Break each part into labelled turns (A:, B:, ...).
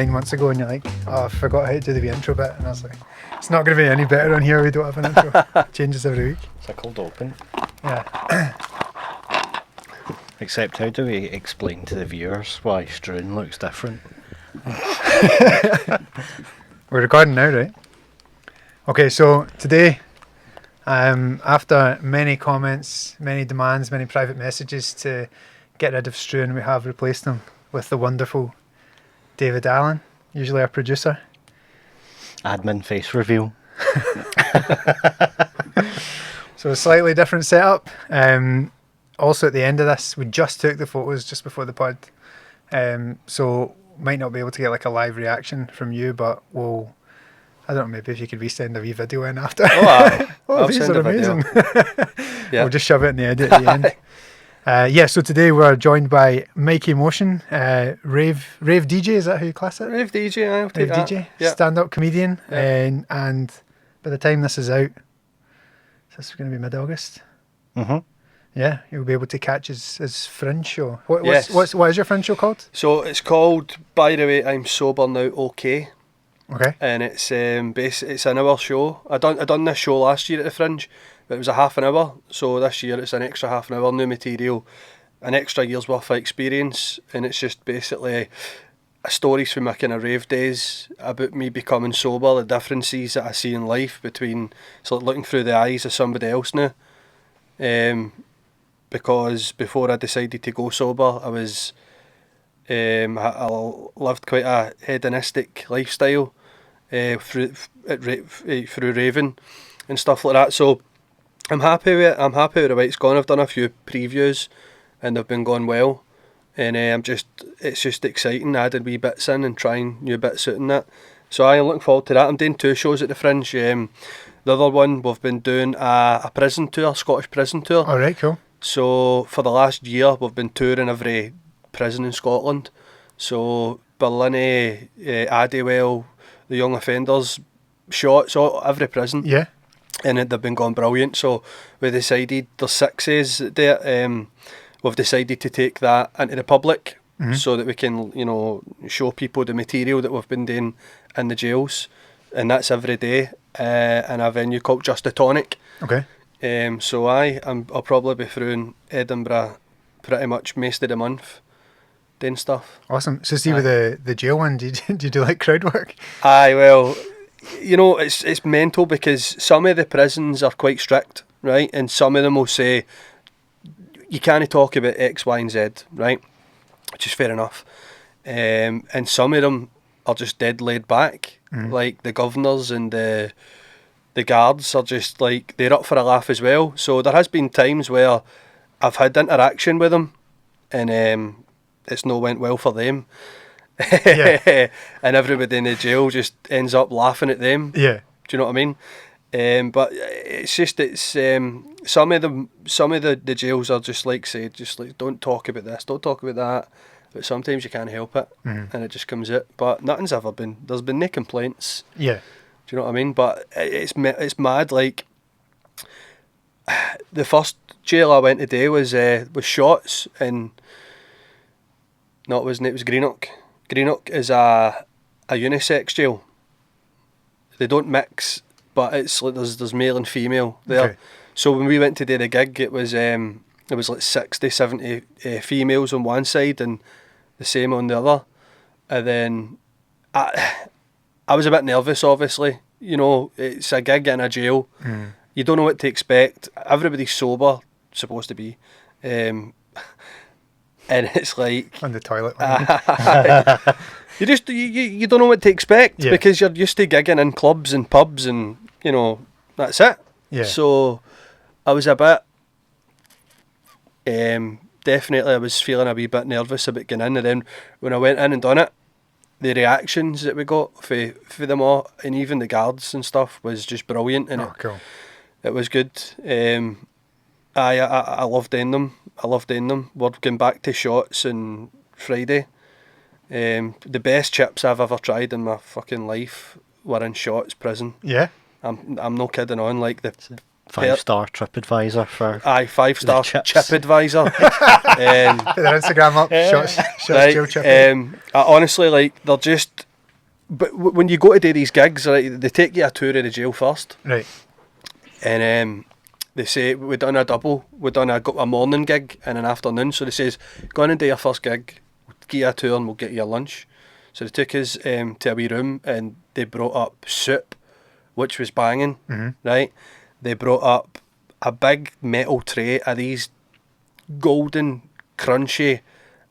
A: 9 months ago, and you're like, oh, I forgot how to do the intro bit, and I was like, it's not going to be any better on here. We don't have an intro. It changes every week.
B: It's a cold open.
A: Yeah.
B: Except, how do we explain to the viewers why Struan looks different?
A: We're recording now, right? Okay, so today, after many comments, many demands, many private messages to get rid of Struan, we have replaced him with the wonderful David Allen, usually our producer.
B: Admin face reveal.
A: So a slightly different setup. Also at the end of this, we just took the photos just before the pod. So might not be able to get like a live reaction from you, but we'll, I don't know, maybe if you could resend a wee video in after.
B: Oh,
A: these are amazing.
B: Yeah.
A: We'll just shove it in the edit at the end. So today we're joined by Mikey Motion, rave DJ, is that how you class it?
C: Rave DJ, I'll take
A: Rave
C: that.
A: DJ,
C: Yeah.
A: stand-up comedian,
C: Yeah.
A: and by the time this is out, this is going to be mid-August.
B: Mm-hmm.
A: Yeah, you'll be able to catch his Fringe show. What
C: Yes.
A: is your Fringe show called?
C: So it's called, by the way, I'm Sober Now Okay,
A: Okay.
C: and it's it's an hour show. I done this show last year at the Fringe, but it was a half an hour. So this year it's an extra half an hour, new material, an extra year's worth of experience, and it's just basically stories from my kind of rave days about me becoming sober, the differences that I see in life between, so like looking through the eyes of somebody else now. Because before I decided to go sober, I was I lived quite a hedonistic lifestyle through raving and stuff like that. So I'm happy with it. I'm happy with the way it's gone. I've done a few previews and they've been going well, and it's just exciting adding wee bits in and trying new bits out in that. So I'm looking forward to that. I'm doing 2 shows at the Fringe. The other one, we've been doing a prison tour, Scottish prison tour.
A: All right, cool.
C: So for the last year, we've been touring every prison in Scotland. So Berlin, Addiewell, the young offenders, shots, every prison.
A: Yeah.
C: And they've been going brilliant. So we decided, there's 6s there. We've decided to take that into the public, so that we can, show people the material that we've been doing in the jails. And that's every day in a venue called Just a Tonic.
A: Okay.
C: So I'll probably be through in Edinburgh pretty much most of the month doing stuff.
A: Awesome. So see with the jail one, do you do like crowd work?
C: Aye, well, it's mental because some of the prisons are quite strict, right? And some of them will say, you can't talk about X, Y and Z, right? Which is fair enough. And some of them are just dead laid back, like the governors and the guards are just like, they're up for a laugh as well. So there has been times where I've had interaction with them and it's not went well for them.
A: Yeah.
C: And everybody in the jail just ends up laughing at them.
A: Yeah.
C: Do you know what I mean? But it's some of the jails are just like don't talk about this, don't talk about that. But sometimes you can't help it, and it just comes out. But there's been no complaints.
A: Yeah.
C: Do you know what I mean? But it's mad. Like the first jail I went today was Shots, and no, it wasn't. It was Greenock. Greenock is a unisex jail. They don't mix, but it's like there's male and female there.
A: Okay.
C: So when we went to do the gig, it was like 60, 70 females on one side and the same on the other. And then I was a bit nervous, obviously. It's a gig in a jail. You don't know what to expect. Everybody's sober, supposed to be. And it's like...
A: On the toilet.
C: you don't know what to expect because you're used to gigging in clubs and pubs and, that's it.
A: Yeah.
C: So I was a bit... definitely I was feeling a wee bit nervous about going in, and then when I went in and done it, the reactions that we got for them all, and even the guards and stuff, was just brilliant, and
A: cool.
C: it was good. I love doing them. We're going back to Shots on Friday. The best chips I've ever tried in my fucking life were in Shots prison.
A: Yeah.
C: I'm no kidding on, like the
B: 5-star TripAdvisor for
C: 5-star
B: chips.
C: ChipAdvisor.
A: Put their Instagram up. Shots
C: Right,
A: jail chip.
C: I honestly, like, they're just But when you go to do these gigs, right, they take you a tour of the jail first.
A: Right.
C: And they say, we done a double. We done a morning gig and an afternoon. So they says, go on and do your first gig. We'll give you a tour and we'll get you your lunch. So they took us to a wee room and they brought up soup, which was banging, right? They brought up a big metal tray of these golden, crunchy,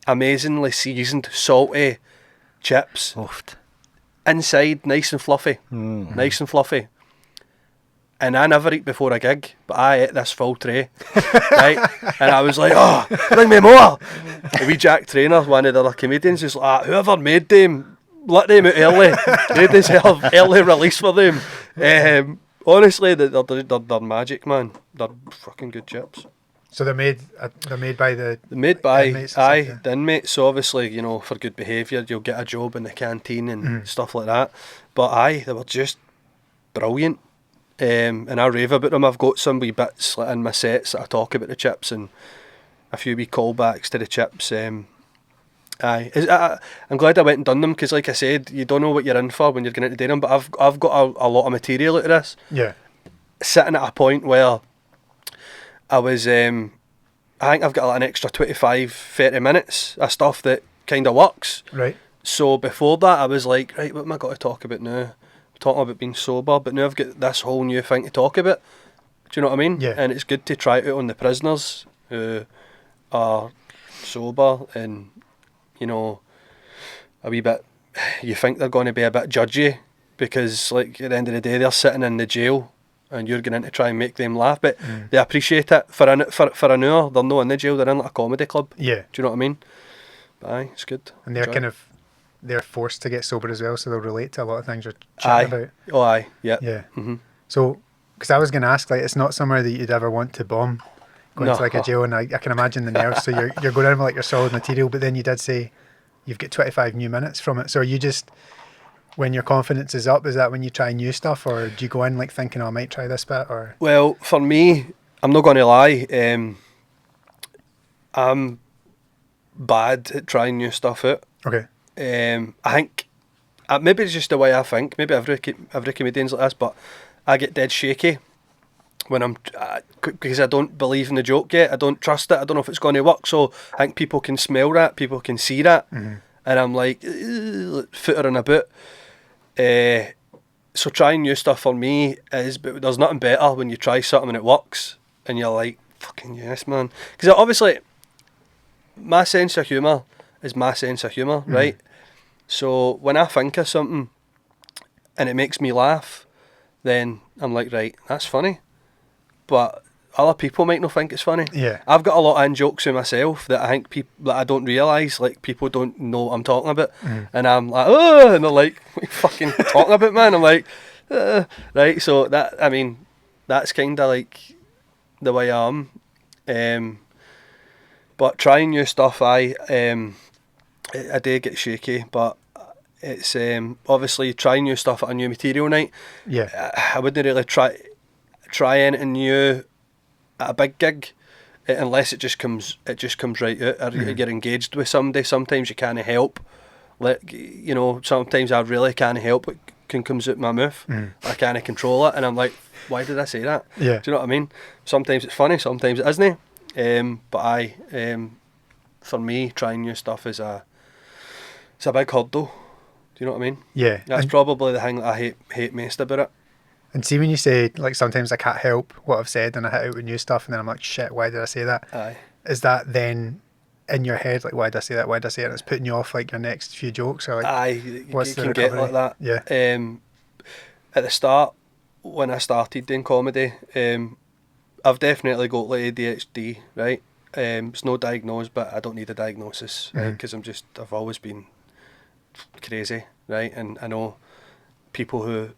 C: amazingly seasoned, salty chips.
B: Oofed.
C: Inside, nice and fluffy. Nice and fluffy. And I never eat before a gig, but I ate this full tray, right? And I was like, oh, bring me more. And we Jack Trainer, one of the other comedians, was like, whoever made them, let them out early. They deserve early release for them. Honestly, they're magic, man. They're fucking good chips.
A: So they're made by the
C: They're made by,
A: inmates and
C: aye,
A: stuff, yeah.
C: the inmates. So obviously, you know, for good behaviour, you'll get a job in the canteen and stuff like that. But aye, they were just brilliant. And I rave about them. I've got some wee bits like, in my sets that I talk about the chips and a few wee callbacks to the chips. I'm glad I went and done them because, like I said, you don't know what you're in for when you're going into do them. But I've got a lot of material out of this.
A: Yeah.
C: Sitting at a point where I was, I think I've got like an extra 25-30 minutes of stuff that kind of works.
A: Right.
C: So before that, I was like, right, what am I got to talk about now? Talking about being sober, but now I've got this whole new thing to talk about. Do you know what I mean?
A: Yeah.
C: And it's good to try it out on the prisoners who are sober and, you know, a wee bit, you think they're going to be a bit judgy because, like, at the end of the day, they're sitting in the jail and you're going in to try and make them laugh, but they appreciate it. For an hour, they're not in the jail, they're in like a comedy club.
A: Yeah.
C: Do you know what I mean? But aye, it's good.
A: And they're
C: Enjoy
A: kind
C: it.
A: of they're forced to get sober as well, so they'll relate to a lot of things you're chatting about.
C: Oh, aye. Yeah.
A: Yeah.
C: Mm-hmm.
A: So, because I was going to ask, like, it's not somewhere that you'd ever want to bomb, going
C: No.
A: to like a jail, and I can imagine the nerves. So you're going in with like your solid material, but then you did say you've got 25 new minutes from it. So are you just, when your confidence is up, is that when you try new stuff, or do you go in like thinking, oh, I might try this bit, or?
C: Well, for me, I'm not going to lie, I'm bad at trying new stuff out.
A: Okay.
C: I think, maybe it's just the way I think, maybe every comedian's like this, but I get dead shaky when I'm, because I don't believe in the joke yet, I don't trust it, I don't know if it's going to work, so I think people can smell that, people can see that, and I'm like, footering about. So trying new stuff for me is, but there's nothing better when you try something and it works, and you're like, fucking yes, man. Because obviously, my sense of humour is my sense of humour, right? So when I think of something and it makes me laugh, then I'm like, right, that's funny. But other people might not think it's funny.
A: Yeah.
C: I've got a lot of in-jokes with myself that I think people, that I don't realise, like people don't know what I'm talking about. And I'm like, oh, and they're like, what are you fucking talking about, man? I'm like, right, so that, I mean, that's kind of like the way I am. But trying new stuff, I do get shaky, but it's obviously trying new stuff at a new material night.
A: Yeah.
C: I wouldn't really try anything new at a big gig unless it just comes right out, or you're engaged with somebody. Sometimes you can't help, like, you know, sometimes I really can't help what comes out my mouth. I can't control it, and I'm like, why did I say that?
A: Yeah.
C: Do you know what I mean? Sometimes it's funny, sometimes it isn't. But for me, trying new stuff it's a big hurdle. Do you know what I mean?
A: Yeah.
C: That's probably the thing that I hate most about it.
A: And see, when you say, like, sometimes I can't help what I've said and I hit out with new stuff, and then I'm like, shit, why did I say that?
C: Aye.
A: Is that then in your head, like, why did I say that? Why did I say it? And it's putting you off, like, your next few jokes? Or, like,
C: Aye,
A: what's
C: you
A: the
C: can get
A: recovery?
C: like that.
A: Yeah.
C: At the start, when I started doing comedy, I've definitely got like ADHD, right? It's no diagnosed, but I don't need a diagnosis because I've always been crazy, right? And I know people who,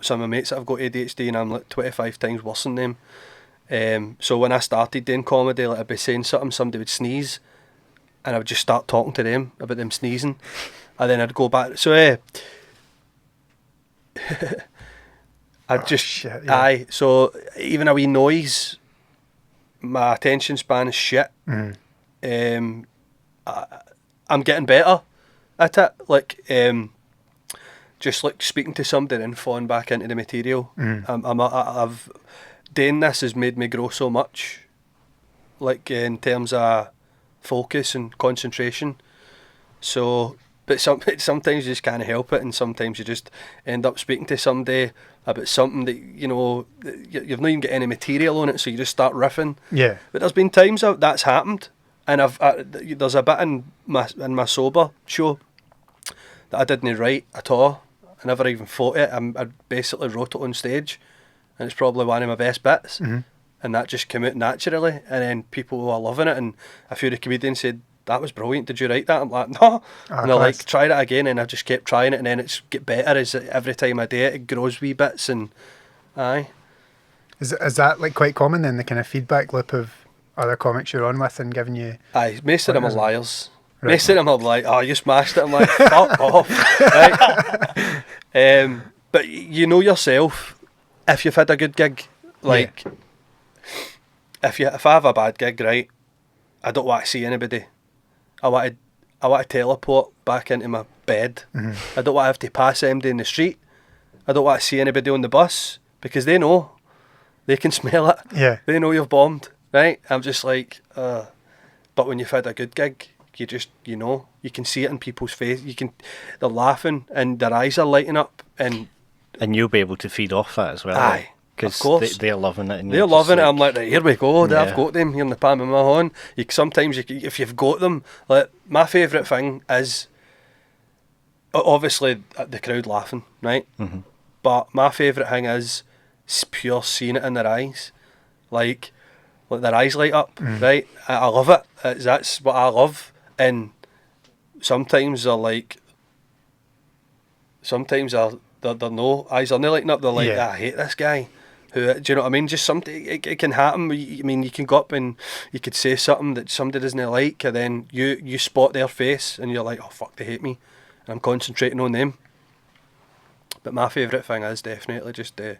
C: some of my mates that have got ADHD, and I'm like 25 times worse than them. So when I started doing comedy, like I'd be saying something, somebody would sneeze, and I would just start talking to them about them sneezing, and then I'd go back. So I'd just,
A: shit, yeah.
C: aye, so even a wee noise, my attention span is shit. I'm getting better at it. Like, just like speaking to somebody and falling back into the material.
A: Mm.
C: I've doing this has made me grow so much, like in terms of focus and concentration. So, but sometimes you just can't help it, and sometimes you just end up speaking to somebody about something that you've not even got any material on it, so you just start riffing.
A: Yeah.
C: But there's been times that's happened, and there's a bit in my sober show that I didn't write at all. I never even thought it. I basically wrote it on stage, and it's probably one of my best bits.
A: Mm-hmm.
C: And that just came out naturally, and then people were loving it, and a few of the comedians said, "That was brilliant, did you write that?" I'm like, "No." And they're like, "Try that again," and I just kept trying it, and then it's get better as every time I do it, it grows wee bits, and aye.
A: Is that like quite common then, the kind of feedback loop of other comics you're on with and giving you...
C: Aye, most of them are liars.
A: Right.
C: Most of them are like, "Oh, you smashed it." I'm like, "Fuck off." Right? But you know yourself, if you've had a good gig, like, if I have a bad gig, right, I don't want to see anybody. I want to teleport back into my bed.
A: Mm-hmm.
C: I don't want to have to pass anybody in the street. I don't want to see anybody on the bus, because they know. They can smell it.
A: Yeah.
C: They know you've bombed, right? I'm just like, but when you've had a good gig, you can see it in people's face. They're laughing and their eyes are lighting up, and
B: you'll be able to feed off that as well.
C: Aye,
B: because
C: of course.
B: they're loving it. And
C: They're
B: you're just
C: loving it. I'm like, right, here we go.
B: Yeah.
C: I've got them here in the palm of my hand. Sometimes if you've got them, like, my favourite thing is obviously the crowd laughing, right?
B: Mm-hmm.
C: But my favourite thing is pure seeing it in their eyes, like their eyes light up, right? I love it. That's what I love. And sometimes they're no eyes are not lighting up. They're like,
A: Yeah.
C: I hate this guy. Do you know what I mean? Just something. It can happen. I mean, you can go up and you could say something that somebody doesn't like, and then you spot their face, and you're like, oh fuck, they hate me, and I'm concentrating on them. But my favourite thing is definitely just the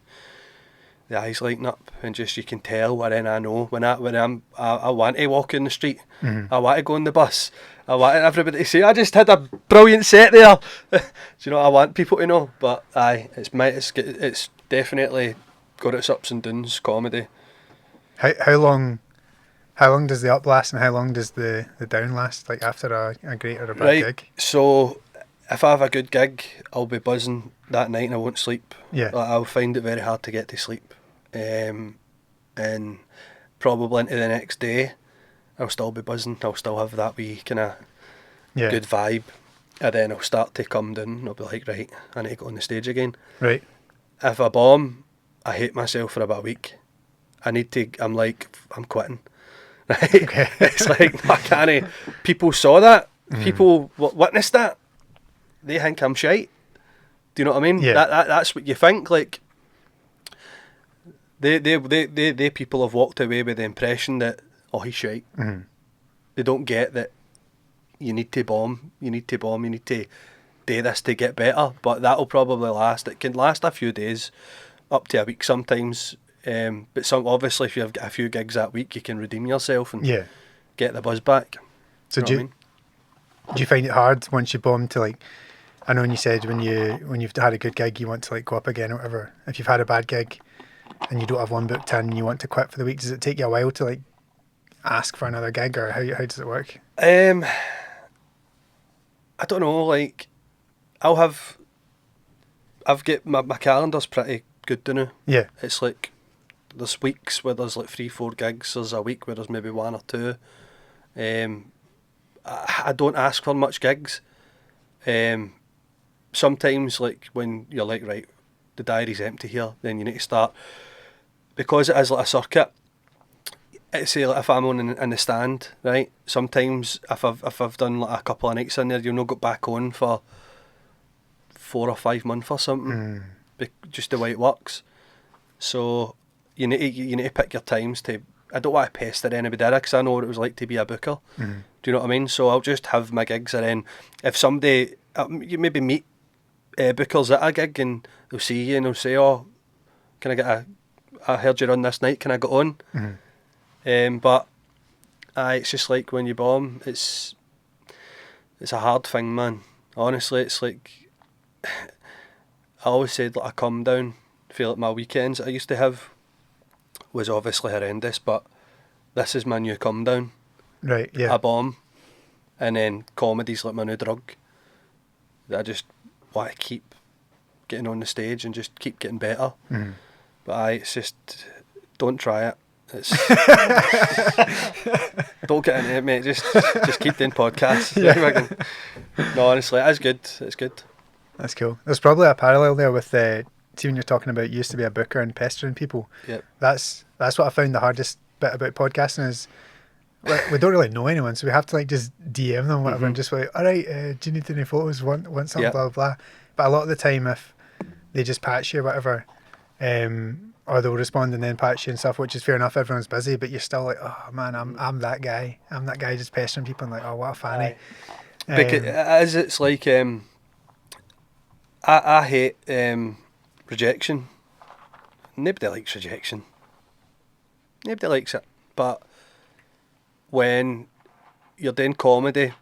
C: eyes lighting up, and just you can tell. And then I know when I want to walk in the street, I want to go on the bus, I want everybody to say, I just had a brilliant set there. Do you know? I want people to know. But aye, it's definitely got its ups and downs. Comedy.
A: How long does the up last, and how long does the down last? Like after a great or a bad gig?
C: So if I have a good gig, I'll be buzzing that night and I won't sleep.
A: Yeah.
C: I'll find it very hard to get to sleep. And probably into the next day, I'll still be buzzing. I'll still have that wee kind of good vibe. And then I'll start to come down and I'll be like, right, I need to go on the stage again.
A: Right.
C: If I bomb, I hate myself for about a week. I'm like, I'm quitting. Right?
A: Okay.
C: It's like, I can't. People saw that. People witnessed that. They think I'm shite. Do you know what I mean?
A: Yeah.
C: That's what you think. Like, they people have walked away with the impression that, oh, he's shite.
A: Mm-hmm.
C: They don't get that you need to bomb. You need to do this to get better. But that'll probably last. It can last a few days, up to a week sometimes. But obviously, if you've got a few gigs that week, you can redeem yourself and get the buzz back.
A: So do you find it hard once you bomb to, like, I know when you said when you've had a good gig you want to like go up again or whatever. If you've had a bad gig and you don't have one booked in and you want to quit for the week, does it take you a while to like ask for another gig, or how does it work?
C: I don't know. Like, I've got my calendar's pretty good now.
A: Yeah.
C: It's like there's weeks where there's like 3-4 gigs. There's a week where there's maybe 1 or 2. I don't ask for much gigs. Sometimes, like, when you're like, right, the diary's empty here, then you need to start, because it is like a circuit. Say, like, if I'm on in the stand, right, sometimes if I've done like a couple of nights in there, you'll not go back on for 4 or 5 months or something. Just the way it works. So you need to pick your times to. I don't want to pester anybody because I know what it was like to be a booker. Do you know what I mean? So I'll just have my gigs, and then if somebody, you maybe meet bookers at a gig and they'll see you and they'll say, oh, can I get I heard you on this night, can I get on? But it's just like when you bomb, it's a hard thing, man. Honestly, it's like I always said like a come down. Feel like my weekends that I used to have was obviously horrendous, but this is my new come down.
A: Right, yeah.
C: A bomb, and then comedy's like my new drug. That I just want to keep getting on the stage and just keep getting better.
A: Mm.
C: But it's just, don't try it. It's don't get into it, mate. Just keep doing podcasts.
A: Yeah.
C: No, honestly, it's good. It's good.
A: That's cool. There's probably a parallel there with see when you're talking about you used to be a booker and pestering people.
C: Yep.
A: That's what I found the hardest bit about podcasting is we don't really know anyone, so we have to like just DM them whatever and just like, all right, do you need any photos? Want something?
C: Yep.
A: Blah blah. But a lot of the time, if they just patch you or whatever, or they'll respond and then patch you and stuff, which is fair enough. Everyone's busy, but you're still like, oh man, I'm that guy. I'm that guy just pestering people and like, oh, what a fanny.
C: Because it's like I hate rejection. Nobody likes rejection. Nobody likes it. But when you're doing comedy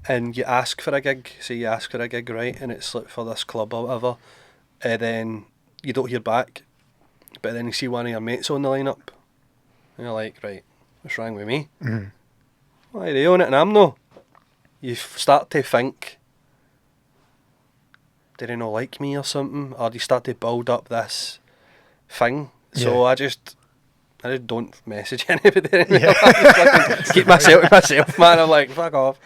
C: and you ask for a gig, say you ask for a gig, right, and it's like for this club or whatever, and then you don't hear back, but then you see one of your mates on the lineup, and you're like, right, what's wrong with me?
A: Mm-hmm.
C: Why are they on it and I'm no? You start to think, do they not like me or something? Or you start to build up this thing. So I just don't message anybody anymore. I just keep myself to myself, man. I'm like, fuck off.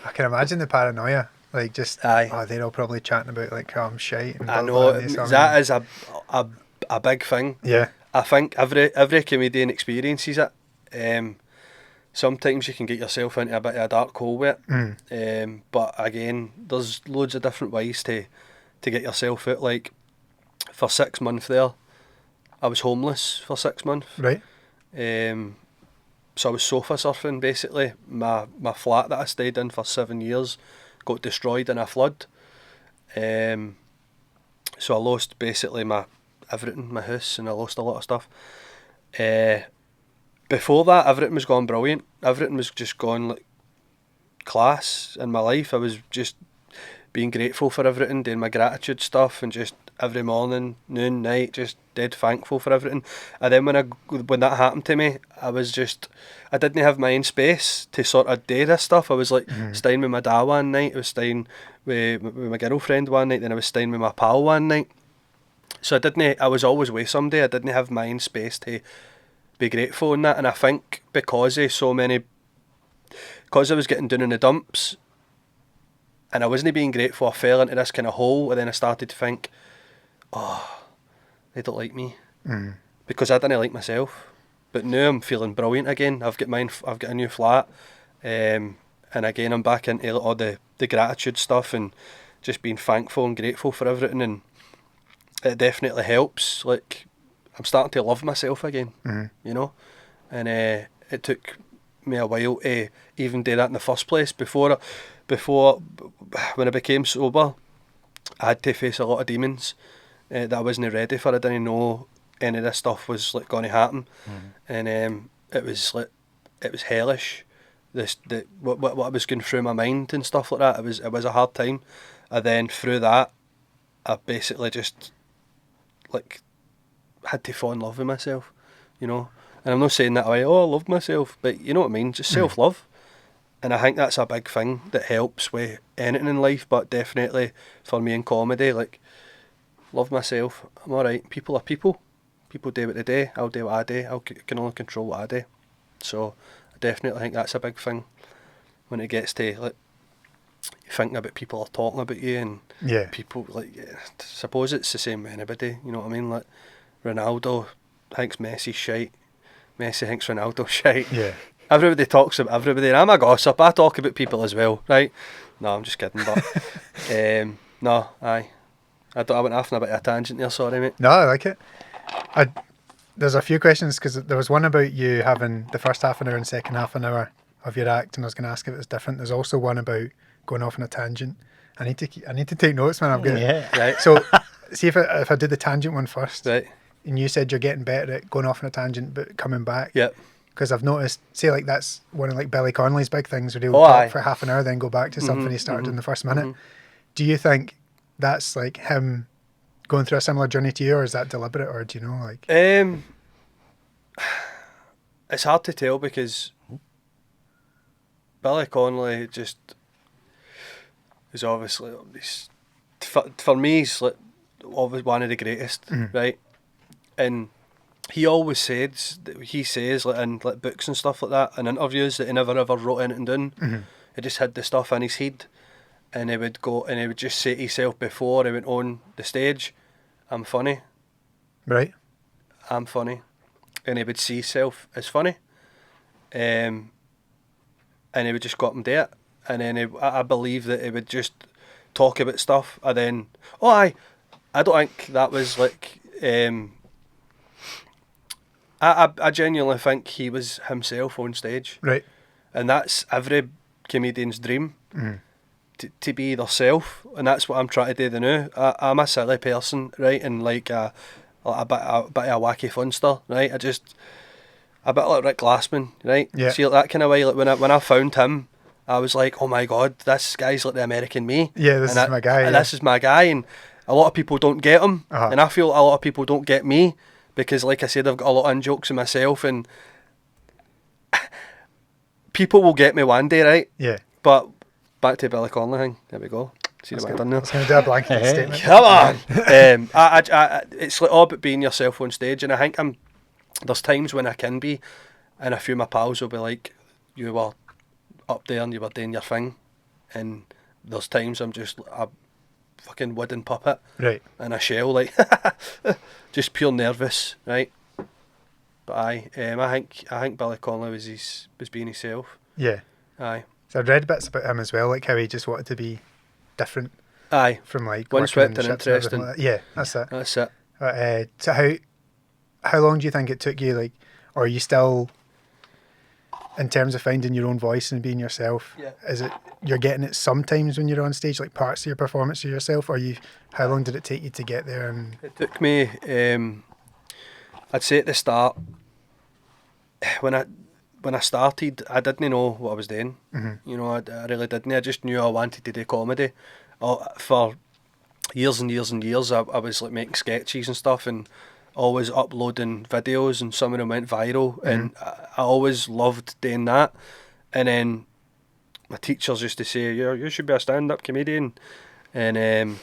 A: I can imagine the paranoia. Like just, they're all probably chatting about like how I'm shite. And
C: I know, that is a big thing.
A: Yeah.
C: I think every comedian experiences it. Sometimes you can get yourself into a bit of a dark hole with it. But again, there's loads of different ways to get yourself out. Like, for 6 months there, I was homeless for 6 months.
A: Right.
C: So I was sofa surfing, basically. My flat that I stayed in for 7 years got destroyed in a flood. So I lost basically my everything, my house, and I lost a lot of stuff. Before that, everything was going brilliant. Everything was just going like class in my life. I was just being grateful for everything, doing my gratitude stuff, and just every morning, noon, night, just dead thankful for everything. And then when that happened to me, I didn't have my own space to sort of do this stuff. I was like staying with my dad one night, I was staying with my girlfriend one night, then I was staying with my pal one night. So I was always with somebody. I didn't have my own space to be grateful in that. And I think because I was getting down in the dumps and I wasn't being grateful, I fell into this kind of hole, and then I started to think, oh, they don't like me because I didn't like myself. But now I'm feeling brilliant again. I've got a new flat, and again I'm back into all the gratitude stuff and just being thankful and grateful for everything, and it definitely helps. Like, I'm starting to love myself again, you know, and it took me a while to even do that in the first place. Before when I became sober, I had to face a lot of demons that I wasn't ready for. I didn't know any of this stuff was like going to happen, and it was hellish. What I was going through my mind and stuff like that. It was a hard time, and then through that, I basically just like had to fall in love with myself, you know. And I'm not saying that way, I love myself, but you know what I mean, just self-love. And I think that's a big thing that helps with anything in life, but definitely for me in comedy, like, love myself, I'm alright, people are people. People do what they do, I'll do what I do, I can only control what I do. So I definitely think that's a big thing when it gets to, like, thinking about people are talking about you, and people, like, suppose it's the same with anybody, you know what I mean? Like, Ronaldo thinks Messi's shite, Messi thinks Ronaldo's shite. Yeah. Everybody talks about everybody, and I'm a gossip, I talk about people as well, right? No, I'm just kidding, but no, I went off on a bit of a tangent there, sorry mate.
A: No, I like it. There's a few questions, because there was one about you having the first half an hour and second half an hour of your act, and I was going to ask if it was different. There's also one about going off on a tangent. I need to take notes, man. I'm good.
C: Yeah. Right.
A: So see if I did the tangent one first.
C: Right.
A: And you said you're getting better at going off on a tangent but coming back.
C: Yep.
A: Because I've noticed, say like that's one of like Billy Connolly's big things, where he'll talk for half an hour then go back to something he started in the first minute. Do you think that's like him going through a similar journey to you, or is that deliberate, or do you know, like?
C: It's hard to tell because Billy Connolly just is obviously for me he's like always one of the greatest, right? And he always says like in like books and stuff like that, in interviews, that he never ever wrote anything down. He just had the stuff in his head, and he would go and he would just say to himself before he went on the stage, "I'm funny,
A: Right.
C: I'm funny," and he would see himself as funny, and he would just go up and do it, and then I believe that he would just talk about stuff, and then I don't think that was like I genuinely think he was himself on stage,
A: Right.
C: and that's every comedian's dream, to be their self, and that's what I'm trying to do now. I'm a silly person, right, and like a bit of a wacky funster, right. A bit like Rick Glassman, right.
A: Yeah.
C: See, like that kind of way. Like when I found him, I was like, oh my god, this guy's like the American me.
A: Yeah, this is my guy.
C: And
A: Yeah.
C: this is my guy, and a lot of people don't get him,
A: Uh-huh.
C: and I feel a lot of people don't get me because, like I said, I've got a lot of in-jokes in myself, and people will get me one day, right?
A: Yeah.
C: But back to Billy Connolly thing. There we go. See what I've done
A: I
C: there.
A: was going to do a blanket statement.
C: Come on. It's like all about being yourself on stage, and I think there's times when I can be, and a few of my pals will be like, you were up there and you were doing your thing, and there's times I'm just a fucking wooden puppet
A: Right.
C: in a shell, like just pure nervous, right? But I think Billy Connolly was being himself.
A: Yeah.
C: Aye.
A: So I've read bits about him as well, like how he just wanted to be different
C: Aye.
A: from like
C: Windswept
A: working in
C: and
A: ships and everything
C: interesting.
A: like that. Yeah, that's it.
C: That's it.
A: But, so how long do you think it took you, like, or are you still, in terms of finding your own voice and being yourself?
C: Yeah.
A: Is it you're getting it sometimes when you're on stage, like parts of your performance of yourself, or how long did it take you to get there? And
C: It took me, I'd say at the start, when I started, I didn't know what I was doing. You know, I really didn't. I just knew I wanted to do comedy. For years and years and years, I was like making sketches and stuff, and always uploading videos, and some of them went viral, and I always loved doing that. And then my teachers used to say, you should be a stand-up comedian, and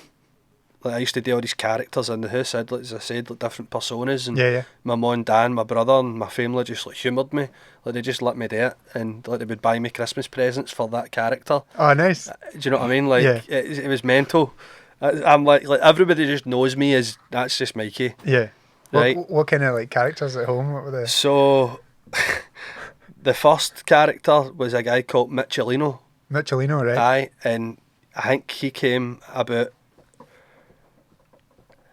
C: like I used to do all these characters in the house. I had, like, as I said, like different personas, and
A: yeah.
C: my mum, dad, my brother, and my family just like humoured me. Like they just let me do it, and like they would buy me Christmas presents for that character.
A: Oh, nice.
C: Do you know what I mean? Like
A: Yeah.
C: it was mental. I'm like everybody just knows me as that's just Mikey.
A: Yeah.
C: Right.
A: What kind of like characters at home? What were they?
C: So the first character was a guy called Michelino.
A: Michelino, right?
C: Aye, and I think he came about.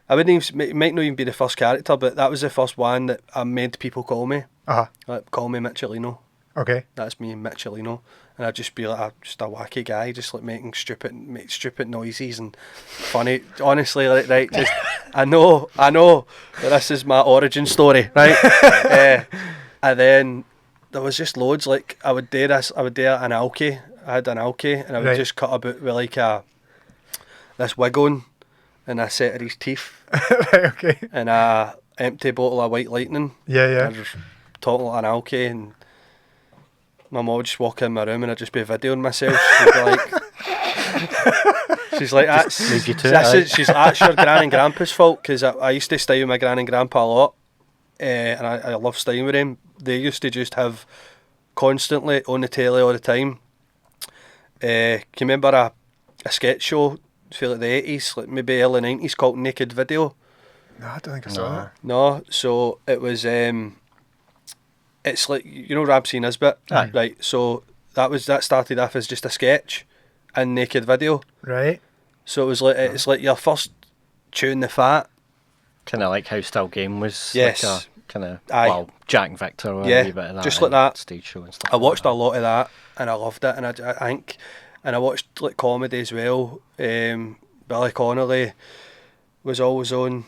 C: I wouldn't even, it might not even be the first character, but that was the first one that I made people call me. Like, call me Michelino.
A: Okay.
C: That's me, Michelino. And I'd just be like just a wacky guy, just like making stupid noises and funny. Honestly, like, right, just I know that this is my origin story, right? And then there was just loads. Like I would do an alky. I had an alky, and I would just cut about with like this wig on, and a set of his teeth,
A: Right, okay.
C: and a empty bottle of White Lightning.
A: Yeah.
C: I just talk like an alky, and my mum would just walk in my room, and I'd just be videoing myself. She'd be like, she's like,
B: leave you to it,
C: she's like, that's your gran and grandpa's fault, because I used to stay with my gran and grandpa a lot, and I love staying with them. They used to just have constantly on the telly all the time. Can you remember a sketch show for like the 80s, like maybe early 90s, called Naked Video?
A: No, I don't think I saw that.
C: No, so it was it's like, you know, Ramsey Nisbet,
B: Aye.
C: right? So that started off as just a sketch and Naked Video.
A: Right.
C: So it was like it's like your first chewing the fat.
B: Kind of like how Still Game was.
C: Yes.
B: Like a kind of,
C: Aye.
B: well, Jack and Victor or
C: Yeah,
B: a wee bit of that.
C: just like
B: and
C: that.
B: Stage show and stuff.
C: I watched a
B: like
C: lot of that and I loved it, and I think, and I watched like comedy as well. Billy Connolly was always on.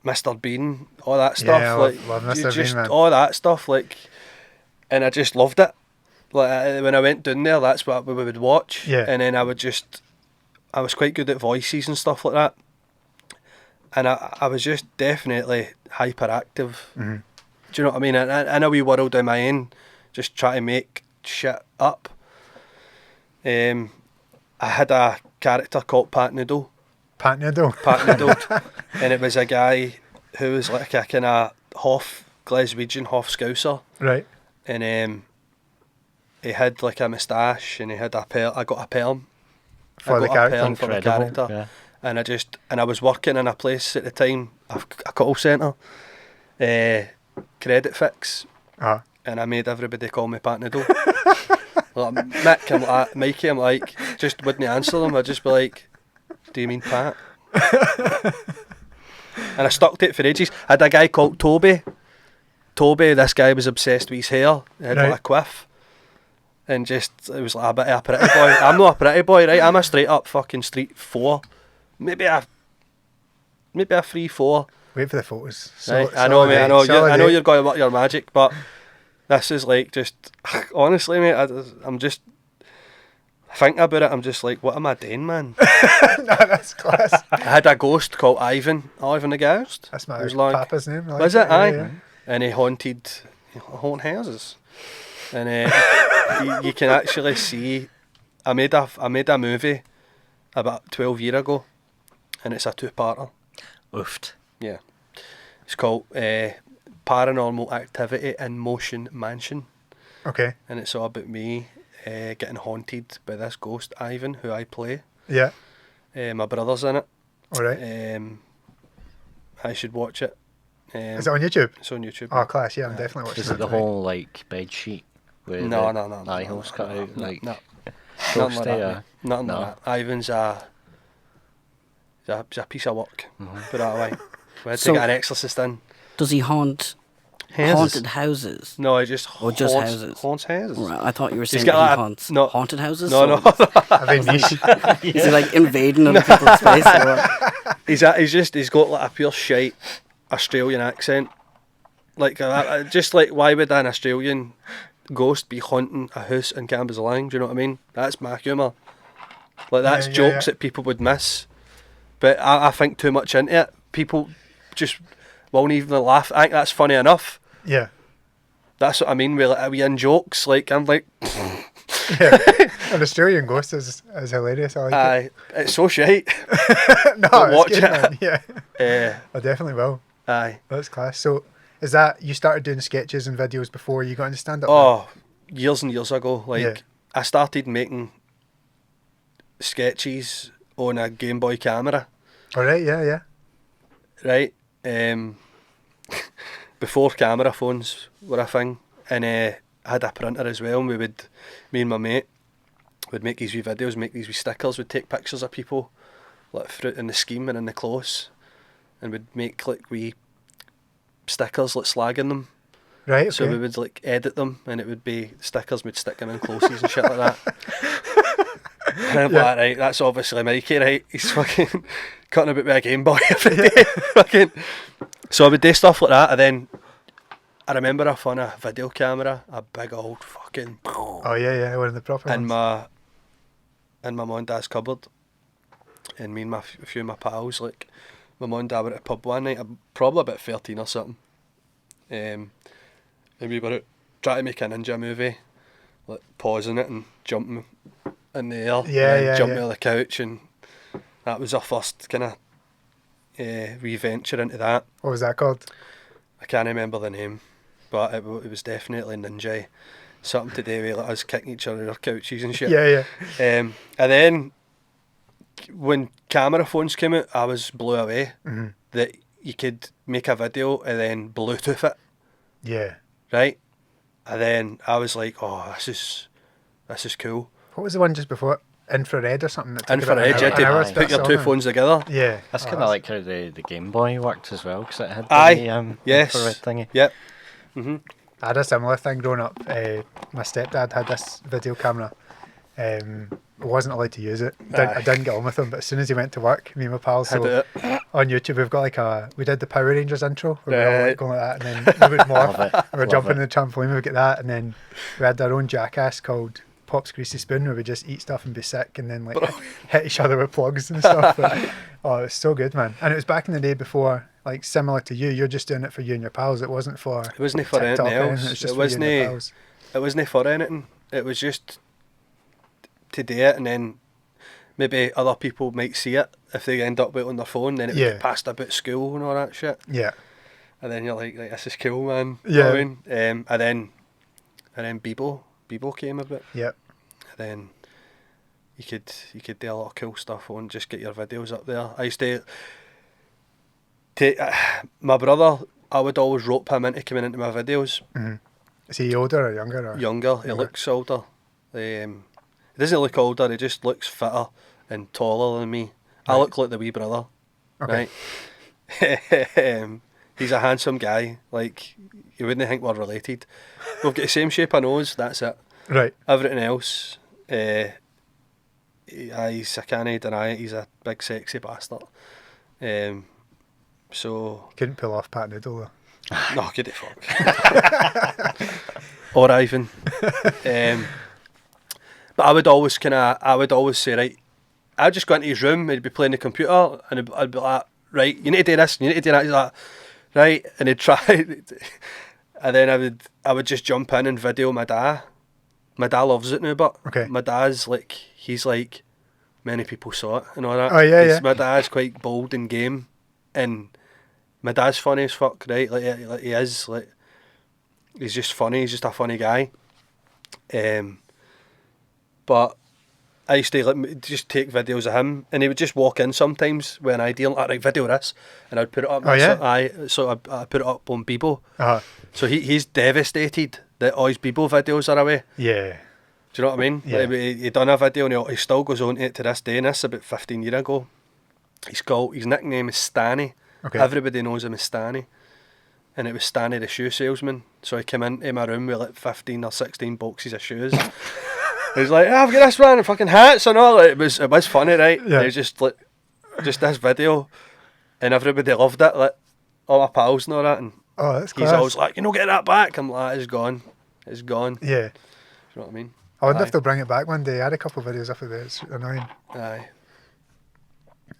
C: Mr. Bean, all that stuff.
A: Yeah, I
C: like
A: love Mr.
C: just
A: Bean, man.
C: all that stuff, like, and I just loved it. Like when I went down there, that's what we would watch.
A: Yeah.
C: And then I would just, I was quite good at voices and stuff like that. And I was just definitely hyperactive.
A: Mm-hmm.
C: Do you know what I mean? In a wee world of my own, just trying to make shit up. I had a character called Pat Noodle.
A: Pat Noodle.
C: Pat Noodle. And it was a guy who was like a kind of half Glaswegian, half Scouser.
A: Right.
C: And he had like a moustache, and he had I got a perm.
A: For the character.
C: For the character.
B: Yeah.
C: And I was working in a place at the time, a call centre, Credit Fix, and I made everybody call me Pat Noodle. Like, Mick, I'm like, Mikey, I'm like, just wouldn't answer them. I'd just be like, do you mean Pat? And I stuck to it for ages. I had a guy called Toby. This guy was obsessed with his hair. He had like a quiff. And just, it was like a bit of a pretty boy. I'm not a pretty boy, right? I'm a straight up fucking street 4. Maybe a 3-4.
A: Wait for the photos.
C: Right? I know, mate. I know you're going to work your magic, but this is like just honestly, mate. I'm just thinking about it. I'm just like, what am I doing, man?
A: No, that's class.
C: I had a ghost called Ivan the Ghost.
A: That's my
C: like,
A: papa's name. Like
C: was it? Aye.
A: Yeah.
C: And he haunted houses, and you can actually see. I made a movie about 12 years ago, and it's a 2-parter.
B: Oofed.
C: Yeah, it's called Paranormal Activity in Motion Mansion.
A: Okay.
C: And it's all about me getting haunted by this ghost Ivan, who I play.
A: Yeah.
C: My brother's in it.
A: All right.
C: I should watch it.
A: Is it on YouTube?
C: It's on YouTube.
A: Oh, class. Yeah, I'm definitely watching
B: Is it the whole like bed sheet with
C: No.
B: the eye holes cut out?
C: No.
B: Like
C: Nothing like that.
B: yeah.
C: Mate. Nothing like that. Ivan's he's a piece of work. Put that away. We had to get an exorcist in.
D: Does he haunt haunted houses?
C: No, he just
D: Or just houses?
C: Haunts houses.
D: Right, I thought you were saying
C: got
D: that he
C: like
D: haunts haunted houses.
C: No.
A: A very niche.
D: Is he like invading other people's space? Or what?
C: He's got like a pure shite Australian accent. Like just like, why would an Australian ghost be haunting a house in Cambuslang? Do you know what I mean? That's my humour. Like that's jokes that people would miss. But I think too much into it. People just won't even laugh. I think that's funny enough.
A: Yeah.
C: That's what I mean. We in jokes. Like I'm like,
A: Yeah. An Australian ghost is hilarious. I like
C: it's so shite.
A: it. No,
C: But
A: it's
C: watch
A: good,
C: it.
A: man. Yeah. I definitely will.
C: Aye.
A: That's class. So, is that you started doing sketches and videos before you got into stand-up?
C: Oh, years and years ago. Like
A: Yeah.
C: I started making sketches on a Game Boy camera.
A: All right. Yeah.
C: Right. Before camera phones were a thing, and I had a printer as well. And me and my mate would make these wee videos, make these wee stickers. We'd take pictures of people, like fruit in the scheme and in the close, and we'd make like wee stickers, like slagging them.
A: Right. Okay.
C: So we would like edit them, and it would be stickers. We'd stick them in closes and shit like that. And I'm like, right, that's obviously Mikey, right? He's fucking cutting about with a Game Boy every day. Fucking. So I would do stuff like that, and then I remember I found a video camera, a big old fucking.
A: Oh yeah, one of the proper
C: in
A: ones.
C: my mum and dad's cupboard, and me and a few of my pals, like my mum and dad were at a pub one night. I'm probably about 13 or something, and we were out trying to make a ninja movie, like pausing it and jumping in the air, jumping on the couch, and that was our first kind of re-venture into that.
A: What was that called?
C: I can't remember the name, but it was definitely ninja, something to do with like us kicking each other on our couches and shit.
A: Yeah.
C: And then when camera phones came out, I was blew away that you could make a video and then Bluetooth it.
A: Yeah.
C: Right? And then I was like, oh, this is cool.
A: What was the one just before? Infrared or something? That took
C: Infrared,
A: about
C: you had
A: an hour
C: to
A: to
C: put your
A: put
C: two
A: on.
C: phones together.
A: Yeah.
B: That's kind of like how the Game Boy worked as well, because it had
C: Aye.
B: the
C: Yes.
B: infrared thingy.
C: Yep.
A: I had a similar thing growing up. My stepdad had this video camera. I wasn't allowed to use it. I didn't get on with him, but as soon as he went to work, me and my pals,
C: Had
A: so
C: it.
A: on YouTube we've got we did the Power Rangers intro, where we were all
C: Right.
A: like going like that, and then we would morph,
B: Love it.
A: and we're
B: Love
A: jumping
B: it.
A: in the trampoline, we would get that, and then we had our own Jackass called Pop's Greasy Spoon, where we just eat stuff and be sick and then like hit each other with plugs and stuff. Oh, it was so good, man. And it was back in the day before, like similar to you. You're just doing it for you and your pals. It wasn't for.
C: It wasn't for
A: TikTok
C: anything
A: or
C: else.
A: It was just
C: It
A: for you and your
C: wasn't.
A: pals.
C: It wasn't for anything. It was just to do it, and then maybe other people might see it if they end up with it on their phone. Then it would
A: Yeah.
C: get passed about school and all that shit.
A: Yeah.
C: And then you're like this is cool, man. You know what I mean? And then Bebo came a bit.
A: Yep.
C: And then you could do a lot of cool stuff and just get your videos up there. I used to take my brother. I would always rope him into coming into my videos.
A: Mm-hmm. Is he older or younger? Or?
C: Younger. He looks older. He doesn't look older. He just looks fitter and taller than me. I look like the wee brother.
A: Okay.
C: Right. He's a handsome guy. Like you wouldn't think we're related. We've got the same shape of nose. That's it.
A: Right.
C: Everything else, I can't deny it. He's a big sexy bastard. So
A: Couldn't pull off Pat Noodle though.
C: no, get it fuck. Or Ivan. But I would always say, right, I'd just go into his room, he'd be playing the computer, and I'd be like, right, you need to do this, you need to do that. He's like, right, and he'd try, and then I would just jump in and video my dad. My dad loves it now, but
A: Okay.
C: my dad's like, he's like, many people saw it and all that.
A: Oh, yeah, yeah.
C: My dad's quite bold and game, and my dad's funny as fuck, right? Like he is, like, he's just funny. He's just a funny guy. But I used to just take videos of him, and he would just walk in sometimes with an idea, like, right, video this, and I'd put it up.
A: Oh, yeah?
C: So I put it up on Bebo.
A: Uh-huh.
C: So he's devastated that all his Bebo videos are away.
A: Yeah.
C: Do you know what I mean?
A: Yeah.
C: Like, he done a video, and he still goes on to it to this day, and this about 15 years ago. His nickname is Stanny.
A: Okay.
C: Everybody knows him as Stanny. And it was Stanny the shoe salesman. So he came into my room with like 15 or 16 boxes of shoes. He was like, I've got this man and fucking hats and all. Like, it was funny, right?
A: Yeah.
C: It was just like, just this video, and everybody loved it. Like all my pals and all that. And
A: Oh, that's
C: he's
A: class.
C: always like, get that back. I'm like, it's gone. It's gone. Do
A: Yeah.
C: you know what I mean?
A: I wonder
C: Aye.
A: if they'll bring it back one day. I had a couple of videos up of it. It's annoying.
C: Aye.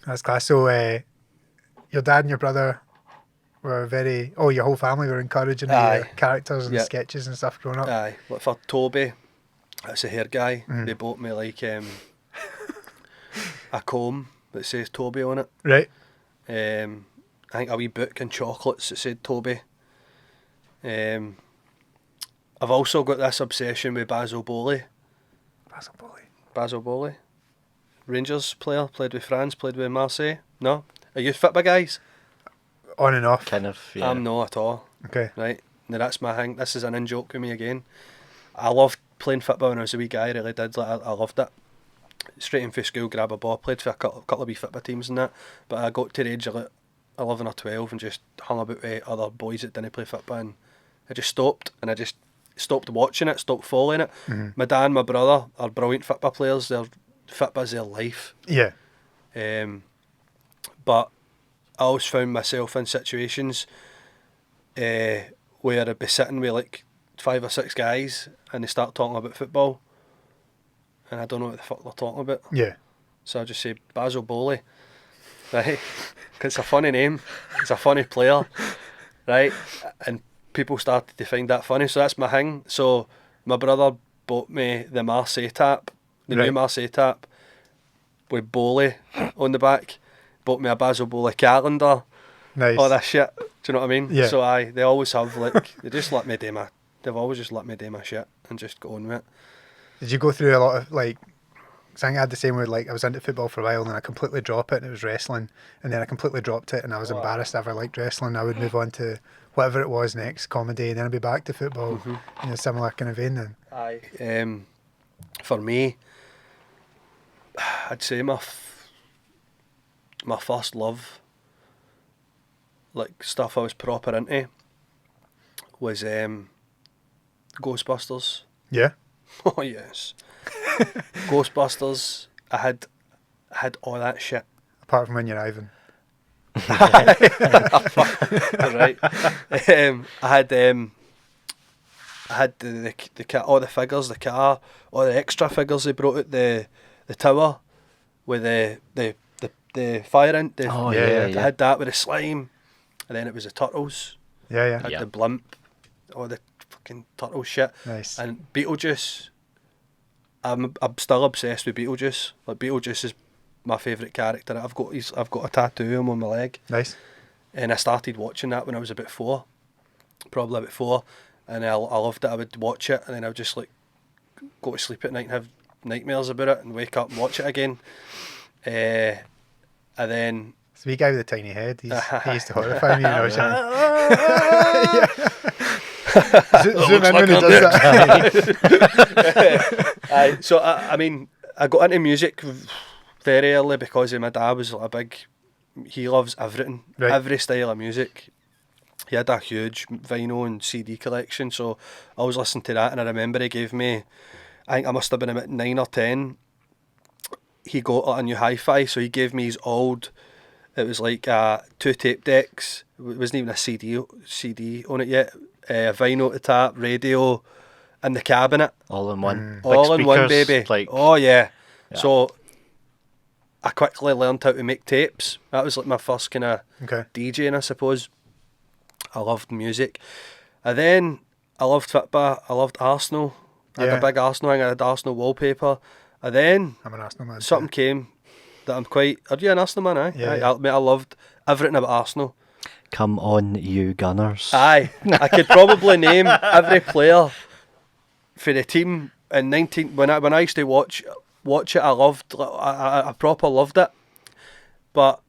A: That's class. So, your dad and your brother were your whole family were encouraging
C: Aye.
A: your characters and
C: Yeah.
A: sketches and stuff growing up.
C: Aye. Like for Toby, that's a hair guy.
A: Mhm.
C: They bought me like a comb that says Toby on it.
A: Right?
C: I think a wee book and chocolates that said Toby. I've also got this obsession with Basil Bowley. Basil Bowley. Rangers player, played with France, played with Marseille. No? Are you Fitba guys?
A: On and off.
B: Kind of, yeah.
C: I'm not at all.
A: Okay.
C: Right? Now that's my thing. This is an in-joke with me again. I loved playing football when I was a wee guy, I really did. Like, I loved it. Straight in for school, grab a ball, played for a couple of wee football teams and that. But I got to the age of like 11 or 12 and just hung about with other boys that didn't play football, and I just stopped, and I just stopped watching it, stopped following it.
A: Mm-hmm.
C: My dad and my brother are brilliant football players. Football's their life.
A: Yeah.
C: But I always found myself in situations where I'd be sitting with like 5 or 6 guys and they start talking about football and I don't know what the fuck they're talking about.
A: Yeah.
C: So I just say Basil Bowley, right? Because it's a funny name, it's a funny player, right? And people started to find that funny, so that's my thing. So my brother bought me the Marseille tap, the
A: Right.
C: new Marseille tap with Bowley on the back. Bought me a Basil Bowley calendar,
A: Nice.
C: all that shit. Do you know what I mean?
A: Yeah.
C: So they always have like, they've always just let me do my shit and just go on with it.
A: Did you go through a lot of like? 'Cause I think I had the same with like I was into football for a while and then I completely drop it and it was wrestling, and then I completely dropped it and I was embarrassed I ever liked wrestling. I would move on to whatever it was next, comedy, and then I'd be back to football in a similar kind of vein. Then.
C: Aye. For me, I'd say my first love, like stuff I was proper into, was Ghostbusters.
A: Yeah.
C: Oh yes, Ghostbusters. I had all that shit.
A: Apart from when you're Ivan.
C: Right. I had I had the all the figures, the car, all the extra figures they brought out the tower with the fire in.
B: Oh
A: yeah,
C: I had that with the slime, and then it was the turtles.
A: Yeah.
C: I had
B: Yeah.
C: the blimp, all the fucking turtle shit.
A: Nice.
C: And Beetlejuice, I'm still obsessed with Beetlejuice. Like Beetlejuice is my favourite character. I've got a tattoo of him on my leg,
A: Nice.
C: and I started watching that when I was about 4, probably about 4, and I loved it. I would watch it, and then I would just like go to sleep at night and have nightmares about it, and wake up and watch it again. And then
A: So we guy with the tiny head, he used to horrify me when I was young. Zoom in when he does that.
C: So I mean, I got into music very early because my dad was like a big. He loves everything,
A: Right.
C: every style of music. He had a huge vinyl and CD collection, so I was listening to that, and I remember he gave me, I think I must have been about 9 or 10. He got like, a new hi-fi, so he gave me his old. It was like 2 tape decks. It wasn't even a CD on it yet. A vinyl at the top, radio, and the cabinet.
B: All in one.
C: All
B: Like
C: in one,
B: speakers,
C: baby.
B: Like,
C: Oh yeah.
B: Yeah.
C: So I quickly learned how to make tapes. That was like my first kind of
A: Okay.
C: DJing, I suppose. I loved music. And then I loved football. I loved Arsenal. I had
A: Yeah.
C: a big Arsenal thing. I had Arsenal wallpaper. And then
A: I'm an Arsenal man.
C: something came that I'm quite. Are you an Arsenal man? Aye.
A: Yeah,
C: Aye.
A: yeah.
C: I loved everything about Arsenal.
B: come on, you Gunners.
C: Aye, I could probably name every player for the team in 19 when I used to watch it. I loved, I proper loved it. But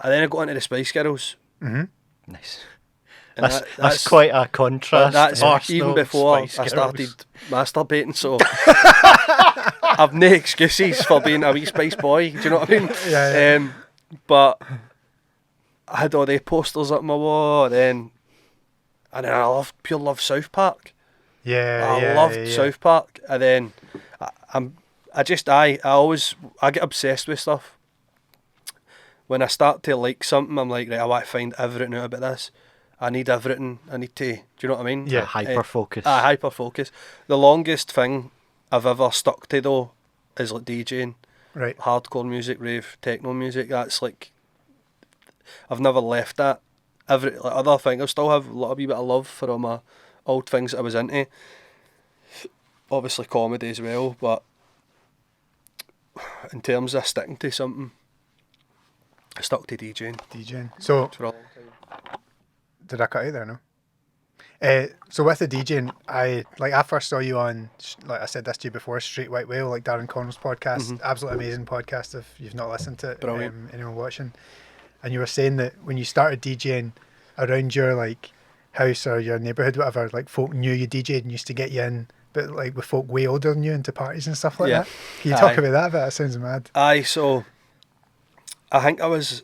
C: then I got into the Spice Girls.
B: Nice.
C: And
B: That's quite a contrast.
C: That's
B: Arsenal,
C: even before
B: Spice
C: I
B: Girls.
C: started masturbating. So I've no excuses for being a wee Spice boy. Do you know what I mean?
A: Yeah.
C: But I had all the posters up my wall, and then I pure love South Park. I loved South Park, and then I get obsessed with stuff. When I start to like something, I'm like, right, I want to find everything out about this. I need everything. I need to. Do you know what I mean?
A: Yeah.
B: Hyper focus.
C: Hyper focus. The longest thing I've ever stuck to though is like DJing,
A: Right.
C: hardcore music, rave, techno music. That's like I've never left that. Every like, other thing, I still have a lot of wee bit of love for all my old things that I was into. Obviously comedy as well, but in terms of sticking to something, I stuck to DJing
A: DJing. So
C: for a long time.
A: did I cut out there? No. So with the DJing, I first saw you on, like I said this to you before, Street White Whale, like Darren Connell's podcast. Absolutely amazing podcast. If you've not listened to it,
C: Brilliant.
A: anyone watching, and you were saying that when you started DJing around your like house or your neighbourhood, whatever, like folk knew you DJed and used to get you in, but like with folk way older than you into parties and stuff like
C: Yeah.
A: that. Can you talk
C: Aye.
A: about that? That sounds mad.
C: Aye, so I think I was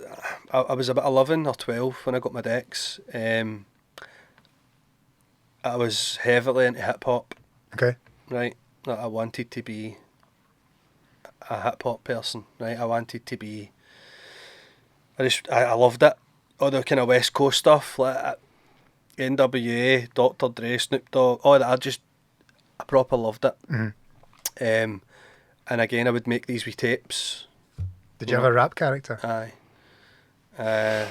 C: about 11 or 12 when I got my decks. I was heavily into hip hop,
A: Okay.
C: right? Like, I wanted to be a hip hop person, right? I wanted to be. I loved it. All the kind of West Coast stuff, like NWA, Dr. Dre, Snoop Dogg, all that. I proper loved it. And again, I would make these wee tapes.
A: Did you have a rap character?
C: Aye.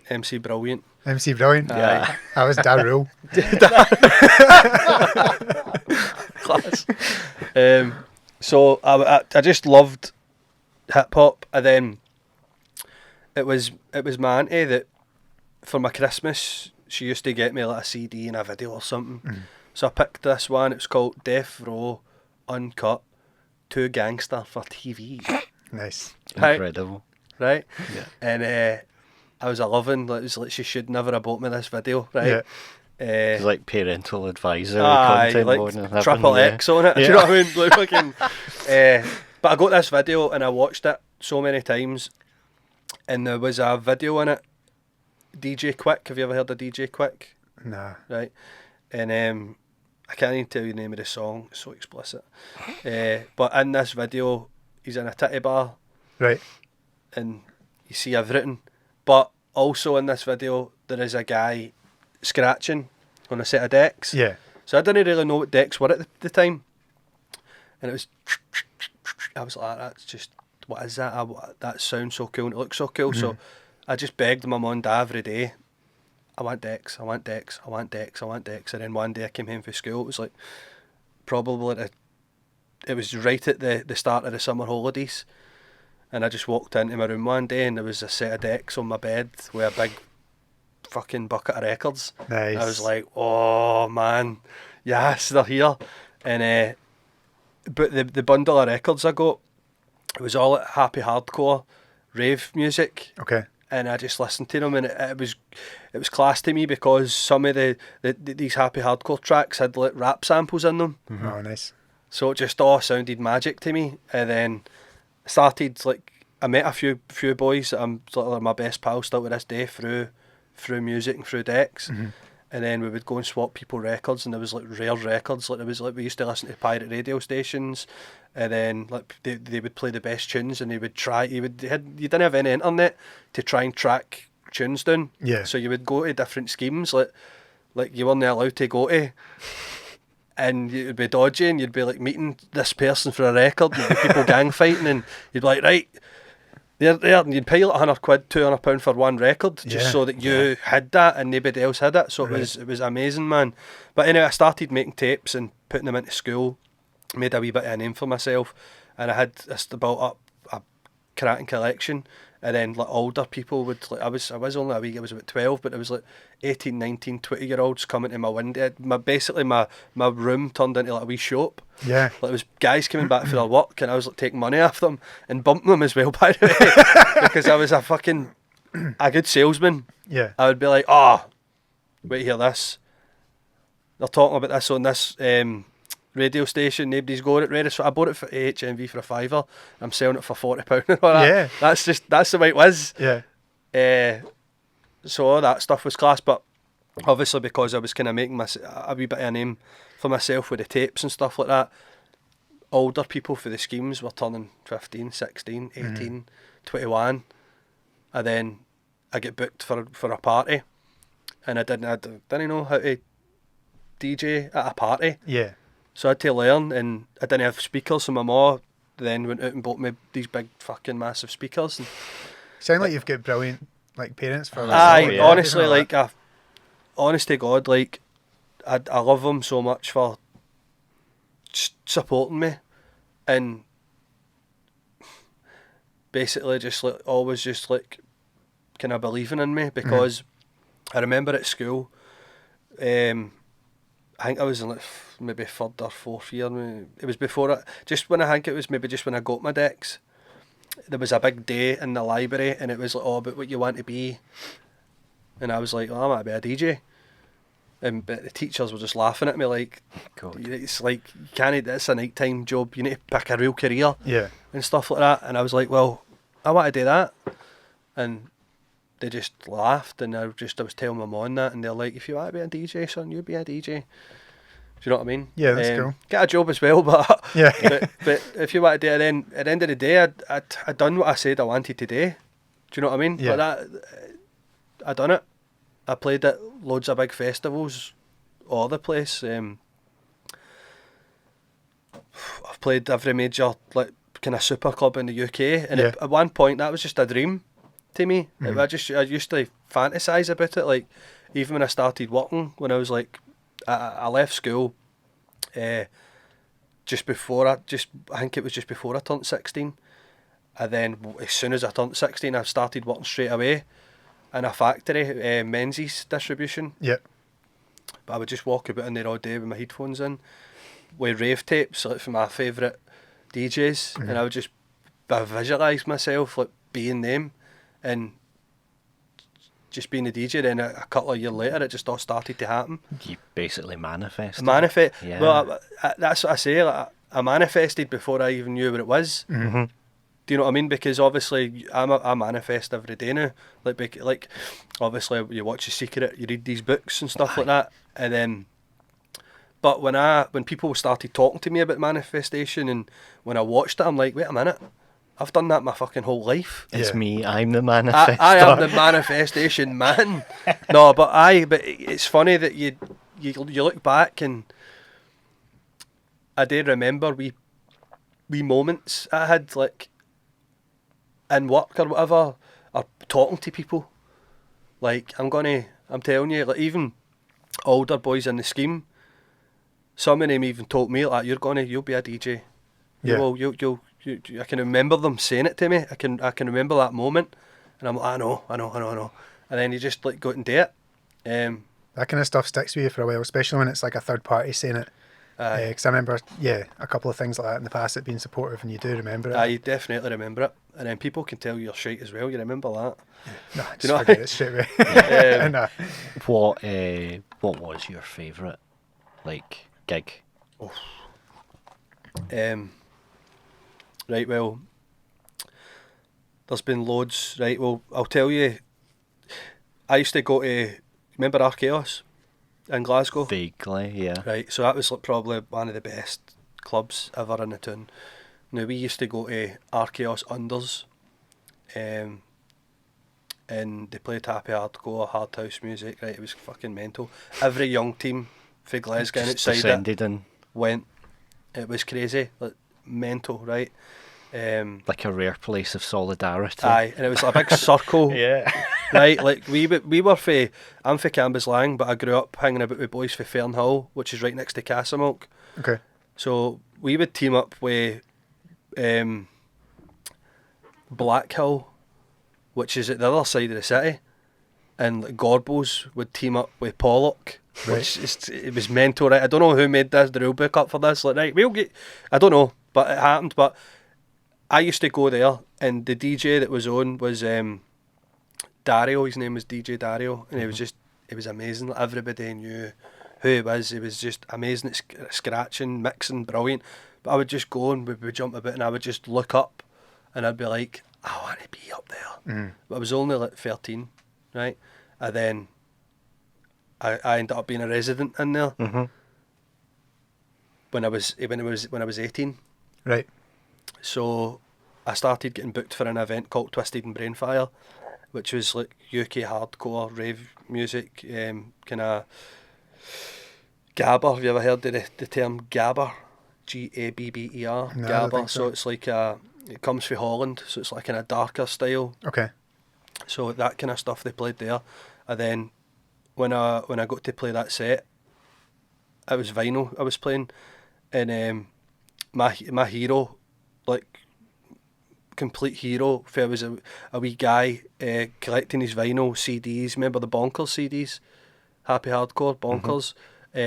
C: MC Brilliant.
A: MC Brilliant.
C: Aye.
A: I was Darrell.
C: Class. So I just loved hip hop, and then it was my auntie that for my Christmas she used to get me like a CD and a video or something. So I picked this one. It was called Death Row Uncut, Too Gangster for TV.
A: Nice.
B: Incredible.
C: Right?
B: Yeah.
C: And I was 11. Like, it was like she should never have bought me this video, right?
A: Yeah.
B: It's like parental advisory
C: Aye,
B: content
C: like
B: more than having,
C: triple X on it. Do you
B: Yeah.
C: know what I mean? Like fucking. But I got this video and I watched it so many times, and there was a video in it. DJ Quick. Have you ever heard of DJ Quick?
A: Nah.
C: Right. And I can't even tell you the name of the song. It's so explicit. But in this video, he's in a titty bar
A: Right.
C: and you see everything. But also in this video, there is a guy scratching on a set of decks.
A: Yeah.
C: So I didn't really know what decks were at the time. And it was, I was like, that's just, what is that? That sounds so cool and it looks so cool. So I just begged my mum and dad every day, I want decks, I want decks, I want decks, I want decks. And then one day I came home from school, it was like, probably, it was right at the start of the summer holidays. And I just walked into my room one day and there was a set of decks on my bed with a big fucking bucket of records.
A: Nice.
C: I was like, oh man, yes, they're here. And but the bundle of records I got, it was all happy hardcore rave music.
A: Okay.
C: And I just listened to them, and it was class to me because some of these happy hardcore tracks had like rap samples in them.
A: Oh, nice.
C: So it just all sounded magic to me. And then started, like, I met a few boys that I'm sort of like my best pals still to this day through music and through decks. And then we would go and swap people records, and there was like rare records. Like there was like, we used to listen to pirate radio stations, and then like they would play the best tunes, and they would try. You didn't have any internet to try and track tunes down.
A: Yeah.
C: So you would go to different schemes, like you weren't allowed to go to. And you'd be dodgy, and you'd be like meeting this person for a record, and there'd be people gang fighting, and you'd be like, right, they're there, and you'd pay like £100, £200 for one record, just so that you had that and nobody else had it. So it was amazing, man. But anyway, I started making tapes and putting them into school, made a wee bit of a name for myself, and I had built up a cracking collection. And then like older people would, like, I was only a wee, I was about 12, but it was like 18, 19, 20-year-olds coming to my window. Basically my room turned into like a wee shop.
A: Yeah.
C: Like, it was guys coming back for their work, and I was like taking money off them and bumping them as well, by the way, because I was a good salesman.
A: Yeah.
C: I would be like, oh, wait, hear this. They're talking about this on this radio station, nobody's got it ready. So I bought it for HMV for a £5. I'm selling it for £40 or that.
A: Yeah.
C: That's the way it was.
A: Yeah.
C: So all that stuff was class, but obviously because I was kind of making a wee bit of a name for myself with the tapes and stuff like that, older people for the schemes were turning 15, 16, 18, 21, and then I get booked for a party, and I didn't know how to DJ at a party.
A: Yeah.
C: So I had to learn, and I didn't have speakers, so my mum then went out and bought me these big fucking massive speakers. And
A: Sound like you've got brilliant like parents for that.
C: aye, honestly, like, honest to God, like, I love them so much for just supporting me, and basically just like always just like kind of believing in me, because I remember at school, I think I was in like maybe third or fourth year. It was before when I got my decks. There was a big day in the library, and it was like, oh, about what you want to be. And I was like, oh, I want to be a DJ. But the teachers were just laughing at me like,
B: God.
C: It's like, you can't, it's a nighttime job, you need to pick a real career.
A: Yeah.
C: And stuff like that. And I was like, well, I want to do that. And they just laughed, and I was telling my mum that, and they're like, if you want to be a DJ, son, you be a DJ. Do you know what I mean?
A: Yeah, that's cool.
C: Get a job as well, but
A: Yeah.
C: but if you want to do it, then at the end of the day, I'd done what I said I wanted to do. Do you know what I mean?
A: Yeah.
C: But I done it. I played at loads of big festivals all over the place. I've played every major like kind of super club in the UK, and at one point that was just a dream to me. I used to fantasize about it. Like, even when I started working, when I was like, I left school just before I think it was just before I turned 16, and then as soon as I turned 16 I started working straight away in a factory, Menzies distribution.
A: Yep.
C: But I would just walk about in there all day with my headphones in, with rave tapes like from my favourite DJs, and I would just visualise myself like being them and just being a DJ. Then a couple of years later, it just all started to happen.
B: You basically manifested.
C: Yeah. Well, that's what I say. Like, I manifested before I even knew what it was.
B: Mm-hmm.
C: Do you know what I mean? Because obviously I manifest every day now. Like obviously you watch The Secret, you read these books and stuff like that, and then. But when people started talking to me about manifestation, and when I watched it, I'm like, wait a minute, I've done that my fucking whole life.
B: It's me. I'm the manifestor.
C: I am the manifestation man. No, but it's funny that you look back, and I do remember wee moments I had, like, in work or whatever, or talking to people. Like, I'm telling you, like, even older boys in the scheme, some of them even told me, like, you'll be a DJ. You
A: Yeah.
C: will, I can remember them saying it to me. I can remember that moment, and I'm like, I know. And then you just, like, go out and do it.
A: That kind of stuff sticks with you for a while, especially when it's like a third party saying it.
C: Aye.
A: Because I remember, a couple of things like that in the past that being supportive, and you do remember it.
C: I definitely remember it. And then people can tell you're shite as well. You remember that?
A: No,
C: Do
A: just
C: you know
A: forget it straight away. Nah.
B: What was your favourite, like, gig?
C: Right, well, there's been loads. Right, well, I'll tell you. I used to go to, remember Berghaus in Glasgow?
B: Vaguely, yeah.
C: Right, so that was, like, probably one of the best clubs ever in the town. Now, we used to go to Berghaus Unders, and they played happy hardcore, hard house music. Right, it was fucking mental. Every young team for Glasgow
B: Just
C: outside
B: descended in
C: went. It was crazy, like, mental, right?
B: like a rare place of solidarity.
C: Aye, and it was a big circle.
B: Yeah.
C: Right, like, we were I'm for Cambuslang, but I grew up hanging about with boys for Fernhill, which is right next to Castlemilk.
A: Okay.
C: So we would team up with Blackhill, which is at the other side of the city, and, like, Gorbals would team up with Pollock, which it was mental, right? I don't know who made the rule book up for this. Like, right, I don't know, but it happened. But I used to go there, and the DJ that was on was Dario. His name was DJ Dario, and it was amazing. Like, everybody knew who he was. It was just amazing at scratching, mixing, brilliant. But I would just go and we would jump a bit, and I would just look up, and I'd be like, I want to be up there. But I was only, like, 13, right? And then I ended up being a resident in there when I was 18.
A: Right.
C: So I started getting booked for an event called Twisted and Brainfire, which was, like, UK hardcore rave music, kind of gabber. Have you ever heard of the term gabber? Gabber.
A: No, I don't
C: Gabber.
A: think so.
C: So it's like it comes from Holland, so it's like kind of darker style.
A: Okay.
C: So that kind of stuff they played there, and then when I got to play that set, it was vinyl I was playing, and my hero, like, complete hero, for was a wee guy collecting his vinyl CDs. Remember the Bonkers CDs, Happy Hardcore Bonkers.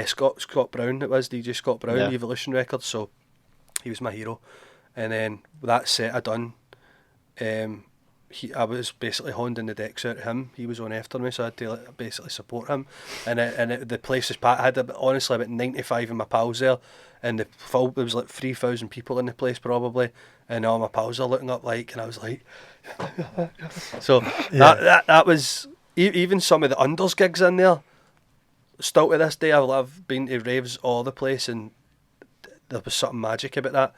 C: Scott Brown, it was DJ Scott Brown,
B: Yeah.
C: Evolution Records. So he was my hero, and then with that set I done, I was basically hounding the decks out of him. He was on after me, so I had to, like, basically support him. And the place was packed. I had honestly about 95 of my pals there, and there was like 3,000 people in the place probably, and all my pals are looking up, like, and I was like, so
A: Yeah.
C: that was even some of the unders gigs in there. Still to this day, I've been to raves all over the place, and there was something magic about that.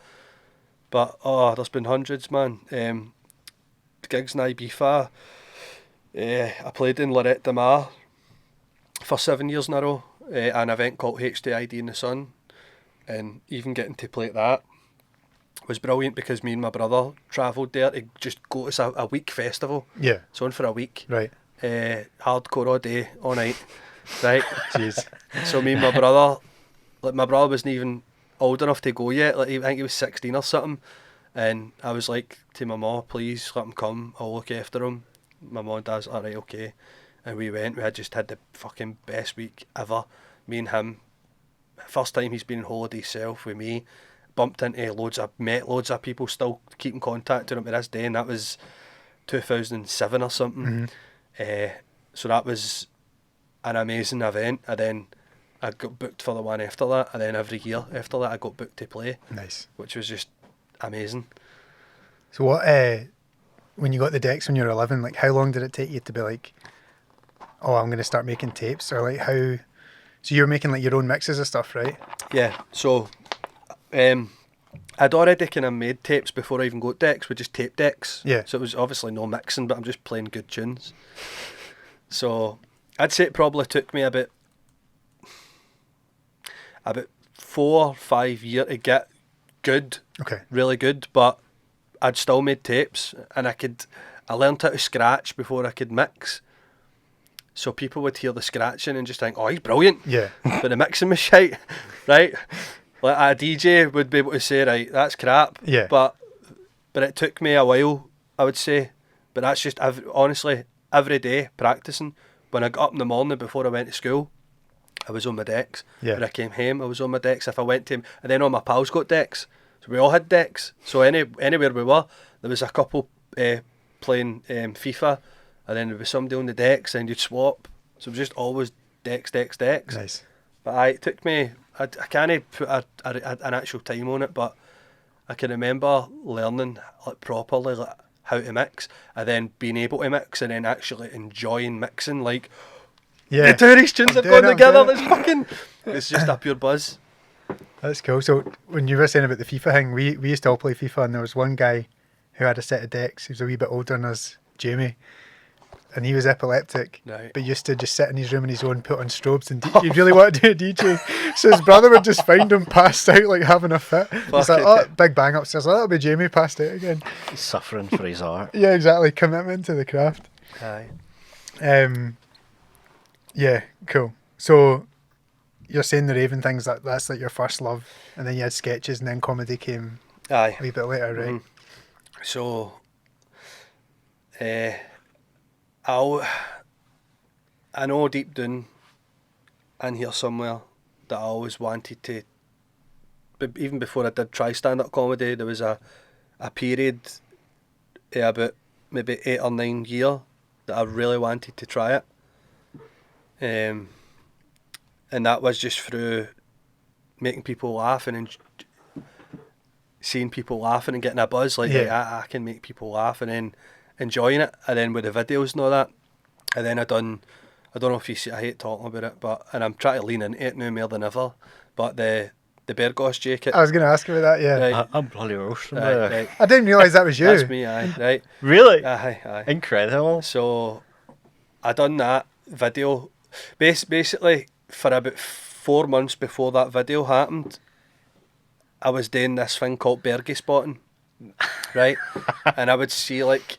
C: But there's been hundreds, man. Gigs in Ibiza. I played in Lorette de Mar for 7 years in a row. An event called HDID in the Sun, and even getting to play at that was brilliant because me and my brother travelled there to just go to a week festival.
A: Yeah.
C: It's on for a week.
A: Right.
C: Hardcore all day, all night. Right.
A: Jeez.
C: So me and my brother, like, my brother wasn't even old enough to go yet. Like, I think he was 16 or something. And I was like to my mum, please let him come, I'll look after him. My mum and dad's like, alright, okay. And we went, we had the fucking best week ever. Me and him, first time he's been on holiday self with me, bumped into met loads of people, still keep in contact with him to this day, and that was 2007 or something. So that was an amazing event, and then I got booked for the one after that, and then every year after that I got booked to play,
A: Nice.
C: which was just amazing.
A: So what, when you got the decks when you were 11, like, how long did it take you to be like, oh, I'm going to start making tapes? Or, like, how... So you were making, like, your own mixes of stuff, right?
C: Yeah, so I'd already kind of made tapes before I even got decks with just tape decks.
A: Yeah.
C: So it was obviously no mixing, but I'm just playing good tunes. So I'd say it probably took me about 4 or 5 years to get good,
A: Okay.
C: really good, but I'd still made tapes, and I learned how to scratch before I could mix. So people would hear the scratching and just think, oh, he's brilliant.
A: Yeah.
C: But the mixing was shite, right? Like a DJ would be able to say, right, that's crap.
A: Yeah.
C: But it took me a while, I would say. But that's just, honestly, every day practicing. When I got up in the morning before I went to school, I was on my decks.
A: Yeah.
C: When I came home, I was on my decks. If I went to him, and then all my pals got decks. So we all had decks. So anywhere we were, there was a couple playing FIFA, and then there was somebody on the decks, and you'd swap. So it was just always decks.
A: Nice.
C: But it took me, I can't put an actual time on it, but I can remember learning like properly like how to mix, and then being able to mix, and then actually enjoying mixing. Like,
A: Yeah.
C: the two of these tunes are
A: doing
C: going
A: it, I'm
C: together.
A: doing
C: It's fucking, it's just a pure buzz.
A: That's cool. So when you were saying about the FIFA thing, we used to all play FIFA, and there was one guy who had a set of decks. He was a wee bit older than us, Jamie, and he was epileptic,
C: Right.
A: but used to just sit in his room on his own, put on strobes, and he really wanted to do a DJ. So his brother would just find him passed out, like having a fit. He's like,
C: Fucking
A: oh, big bang upstairs. Like, that'll be Jamie passed out again.
B: He's suffering for his art.
A: Yeah, exactly. Commitment to the craft.
C: Aye.
A: Yeah, cool. So you're saying the Raven things, that's like your first love, and then you had sketches, and then comedy came
C: Aye.
A: a wee bit later, right?
C: Mhm. So, I know deep down in here somewhere that I always wanted to, but even before I did try stand-up comedy, there was a period about maybe 8 or 9 years that I really wanted to try it. And that was just through making people laugh and seeing people laughing and getting a buzz. Like,
A: Yeah.
C: I can make people laugh, and then enjoying it. And then with the videos and all that. And then I don't know if you see, I hate talking about it, and I'm trying to lean into it now more than ever. But the Berghaus jacket.
A: I was going to ask you about that, yeah.
C: Right.
B: I'm bloody roasting.
C: Right.
A: I didn't realise that was you.
C: That's me, aye. Right.
B: Really?
C: Aye.
B: Incredible.
C: So I done that video. Basically, for about 4 months before that video happened, I was doing this thing called Berghaus spotting, right? And I would see like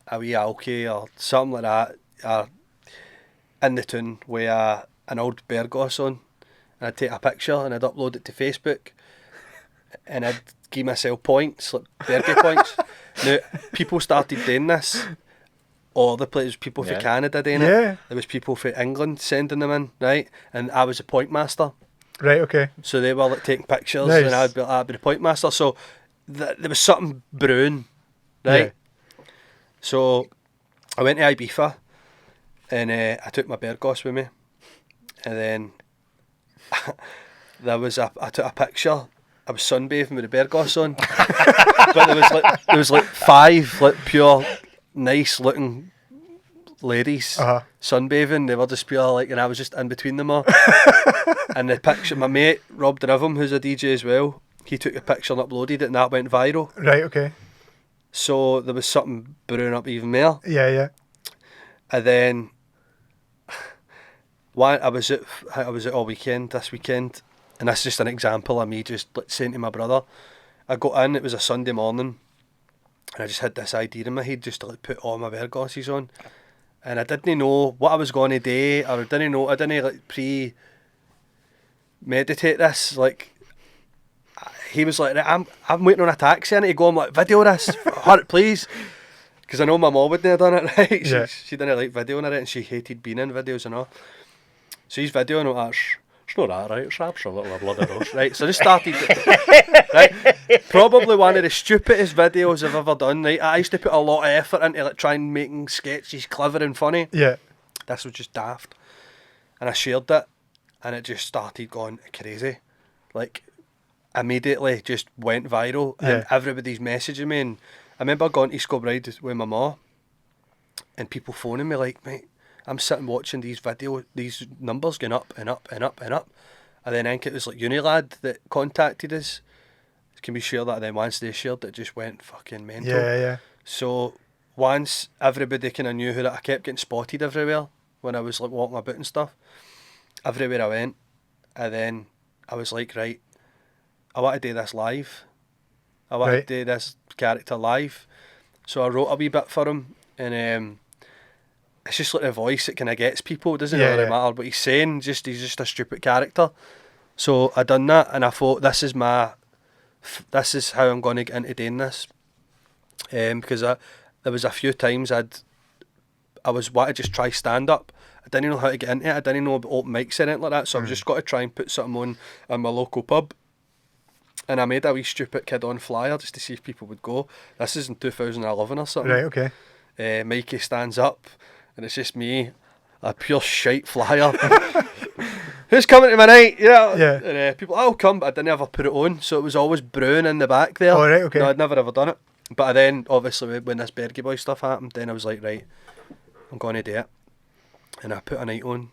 C: a wee alky or something like that, in the tune with an old Berghaus on, and I'd take a picture and I'd upload it to Facebook, and I'd give myself points, like Berghaus points. Now, people started doing this. All the places, people from
B: Yeah.
C: Canada doing
A: Yeah.
C: it. There was people from England sending them in, right? And I was a point master.
A: Right, okay.
C: So they were like taking pictures,
A: Nice.
C: and I'd be the point master. So there was something brewing, right? So I went to Ibiza, and I took my Berghaus with me, and then I took a picture. I was sunbathing with the Berghaus on, but there was like 5 like pure nice looking ladies sunbathing. They were just pure like, and I was just in between them all. And the picture, my mate Rob Drivum, who's a DJ as well, he took a picture and uploaded it, and that went viral.
A: Right, okay.
C: So there was something brewing up even more.
A: Yeah.
C: And then I was out all weekend this weekend, and that's just an example of me just like saying to my brother, I got in, it was a Sunday morning, and I just had this idea in my head just to like put all my Berghauses on, and I didn't know what I was going to do, or I didn't like meditate this. Like, he was like, I'm waiting on a taxi, I need to go. I'm like, video this, hurry, please, because I know my mum wouldn't have done it, right?
A: Yeah.
C: She didn't like videoing it, and she hated being in videos and all. So he's videoing it, it's not that, right? It's absolutely a bloody roast, right? So I just started, right? Probably one of the stupidest videos I've ever done, right? I used to put a lot of effort into like trying making sketches clever and funny.
A: Yeah.
C: This was just daft. And I shared it, and it just started going crazy. Like, immediately just went viral, and
A: Yeah.
C: everybody's messaging me. And I remember going to Scotland with my ma, and people phoning me like, mate, I'm sitting watching these numbers going up and up and up and up. And then I think it was like Unilad that contacted us. Can we share that? And then once they shared it, just went fucking mental.
A: Yeah.
C: So once everybody kind of knew who that, I kept getting spotted everywhere when I was like walking about and stuff. Everywhere I went. And then I was like, right, I want to do this live. I want
A: Right.
C: to do this character live. So I wrote a wee bit for him, and it's just like the voice that kind of gets people. It doesn't
A: Yeah,
C: really
A: yeah.
C: matter what he's saying. He's just a stupid character. So I done that, and I thought this is how I'm going to get into doing this. Because there was a few times I was wanting to just try stand up. I didn't know how to get into it. I didn't know about open mics or anything like that. So I was just got to try and put something on in my local pub. And I made a wee stupid kid on flyer just to see if people would go. This is in 2011 or something.
A: Right, okay.
C: Mikey stands up, and it's just me, a pure shite flyer. Who's coming to my night?
A: Yeah.
C: And people, I'll come, but I didn't ever put it on. So it was always brewing in the back there.
A: Oh, right, okay.
C: No, I'd never ever done it. But then, obviously, when this Bergie Boy stuff happened, then I was like, right, I'm going to do it. And I put a night on,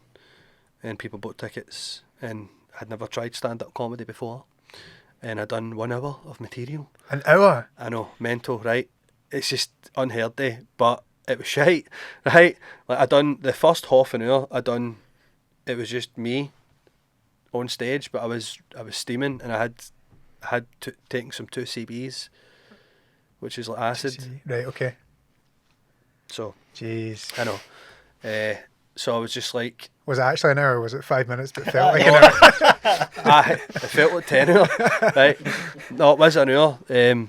C: and people bought tickets, and I'd never tried stand-up comedy before. And I done 1 hour of material.
A: An hour?
C: I know, mental, right? It's just unheard of, but it was shite, right? Like I done the first half an hour. It was just me on stage, but I was steaming, and I had taken some 2 CBs, which is like acid.
A: Right, okay.
C: So
A: Jeez.
C: I know. So I was just like,
A: Was it actually an hour or was it 5 minutes but it felt like an hour?
C: it felt like 10 hours, right? No, it was an hour. And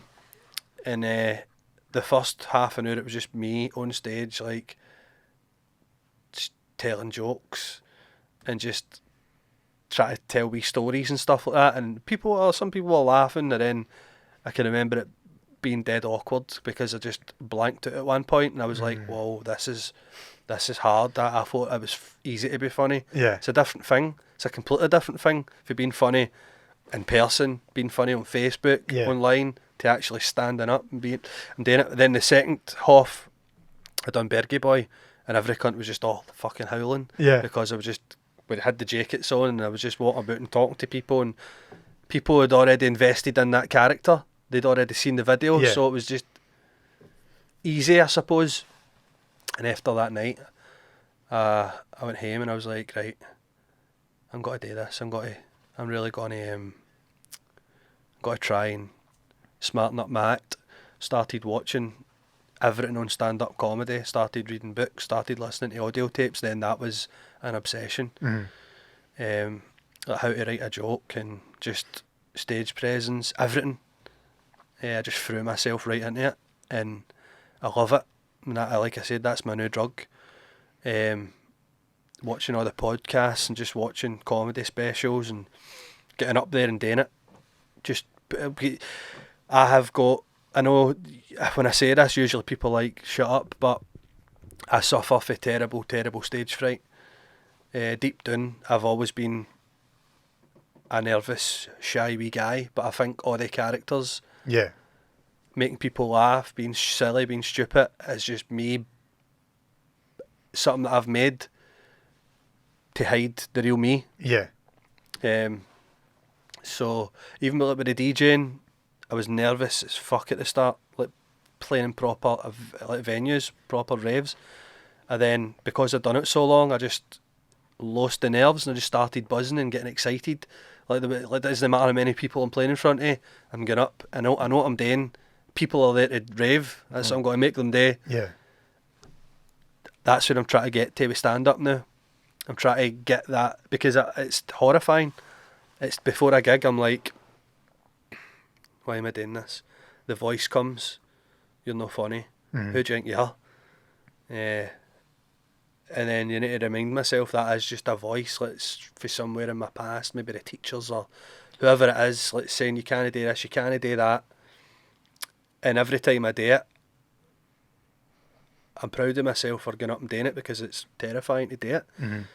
C: the first half an hour, it was just me on stage, like, just telling jokes and just try to tell wee stories and stuff like that. And some people were laughing, and then I can remember it being dead awkward because I just blanked it at one point, and I was like, whoa, this is hard. I thought it was easy to be funny.
A: Yeah.
C: It's a different thing. It's a completely different thing for being funny in person, being funny on Facebook,
A: Yeah.
C: online, to actually standing up and doing it. Then the second half, I done Bergie Boy, and every cunt was just all fucking howling.
A: Yeah.
C: Because we had the jackets on, and I was just walking about and talking to people, and people had already invested in that character. They'd already seen the video,
A: Yeah.
C: so it was just easy, I suppose. And after that night, I went home and I was like, right, I'm going to do this. I'm really going to try and smarten up my act. Started watching everything on stand-up comedy. Started reading books. Started listening to audio tapes. Then that was an obsession. Like how to write a joke and just stage presence, everything. I just threw myself right into it, and I love it. And like I said, that's my new drug. Watching all the podcasts and just watching comedy specials and getting up there and doing it. I know when I say this, usually people like, shut up, but I suffer for terrible, terrible stage fright. Deep down, I've always been a nervous, shy wee guy, but I think all the characters,
A: Yeah.
C: making people laugh, being silly, being stupid, is just me, something that I've made to hide the real me.
A: Yeah.
C: So even with the DJing, I was nervous as fuck at the start, like playing in proper like venues, proper raves. And then because I'd done it so long, I just lost the nerves, and I just started buzzing and getting excited. Like it doesn't matter how many people I'm playing in front of. I'm going up. I know what I'm doing. People are there to rave. That's what I'm going to make them do.
A: Yeah.
C: That's what I'm trying to get to with stand up now. I'm trying to get that, because it's horrifying. It's before a gig, I'm like, why am I doing this? The voice comes, you're not funny. Who do you think you are? And then you need to remind myself that is just a voice, like it's for somewhere in my past, maybe the teachers or whoever it is, like saying you can't do this, you can't do that. And every time I do it, I'm proud of myself for going up and doing it, because it's terrifying to do it. And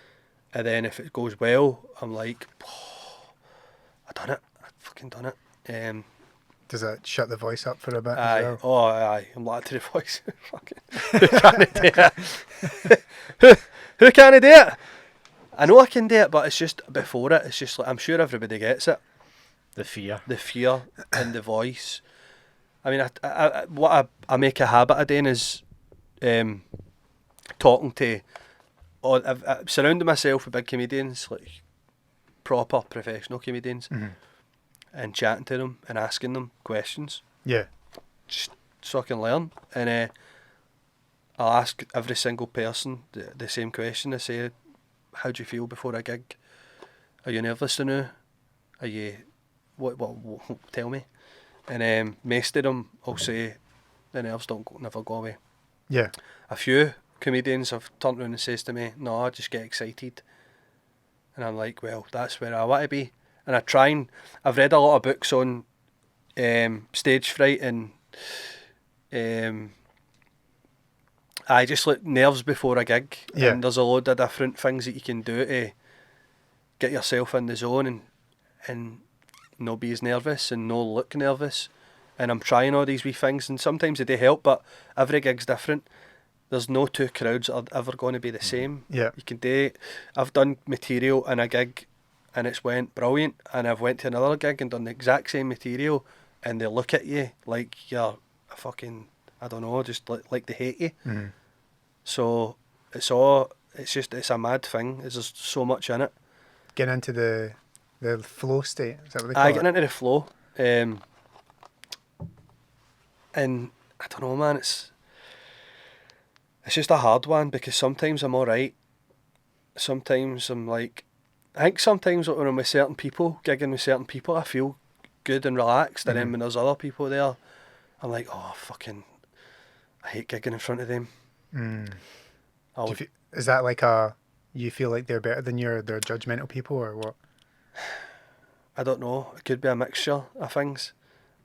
C: then if it goes well, I'm like, oh, I done it. I fucking done it.
A: Does that shut the voice up for a bit
C: Aye.
A: as well?
C: Oh, aye. I'm like to the voice. Fucking. Who can do it? Who can do it? I know I can do it, but it's just before it. It's just like, I'm sure everybody gets it.
B: The fear.
C: The fear and the voice. I mean, what I make a habit of doing is talking to, surrounding myself with big comedians, like proper professional comedians and chatting to them and asking them questions.
A: Yeah.
C: Just so I can learn. And I'll ask every single person the same question. I say, how do you feel before a gig? Are you nervous now? Are you... What tell me. And most of them will say the nerves never go away.
A: Yeah.
C: A few comedians have turned around and says to me, no, I just get excited. And I'm like, well, that's where I want to be. And I've read a lot of books on stage fright and I just like nerves before a gig.
A: Yeah.
C: And there's a load of different things that you can do to get yourself in the zone and not be as nervous and not look nervous. And I'm trying all these wee things, and sometimes they do help, but every gig's different. There's no two crowds that are ever going to be the same.
A: Yeah.
C: You can do... I've done material in a gig and it's went brilliant, and I've went to another gig and done the exact same material and they look at you like you're a fucking... I don't know, just like they hate you.
A: Mm.
C: So it's a mad thing. There's so much in it.
A: Getting into the flow state, is that what they call
C: Getting into the flow. And I don't know, man, it's just a hard one, because sometimes I'm alright. Sometimes I'm like... I think sometimes when I'm with certain people, gigging with certain people, I feel good and relaxed. And then when there's other people there, I'm like, oh, fucking... I hate gigging in front of them.
A: Mm. Is that like you feel like they're better than they're judgmental people, or what?
C: I don't know. It could be a mixture of things.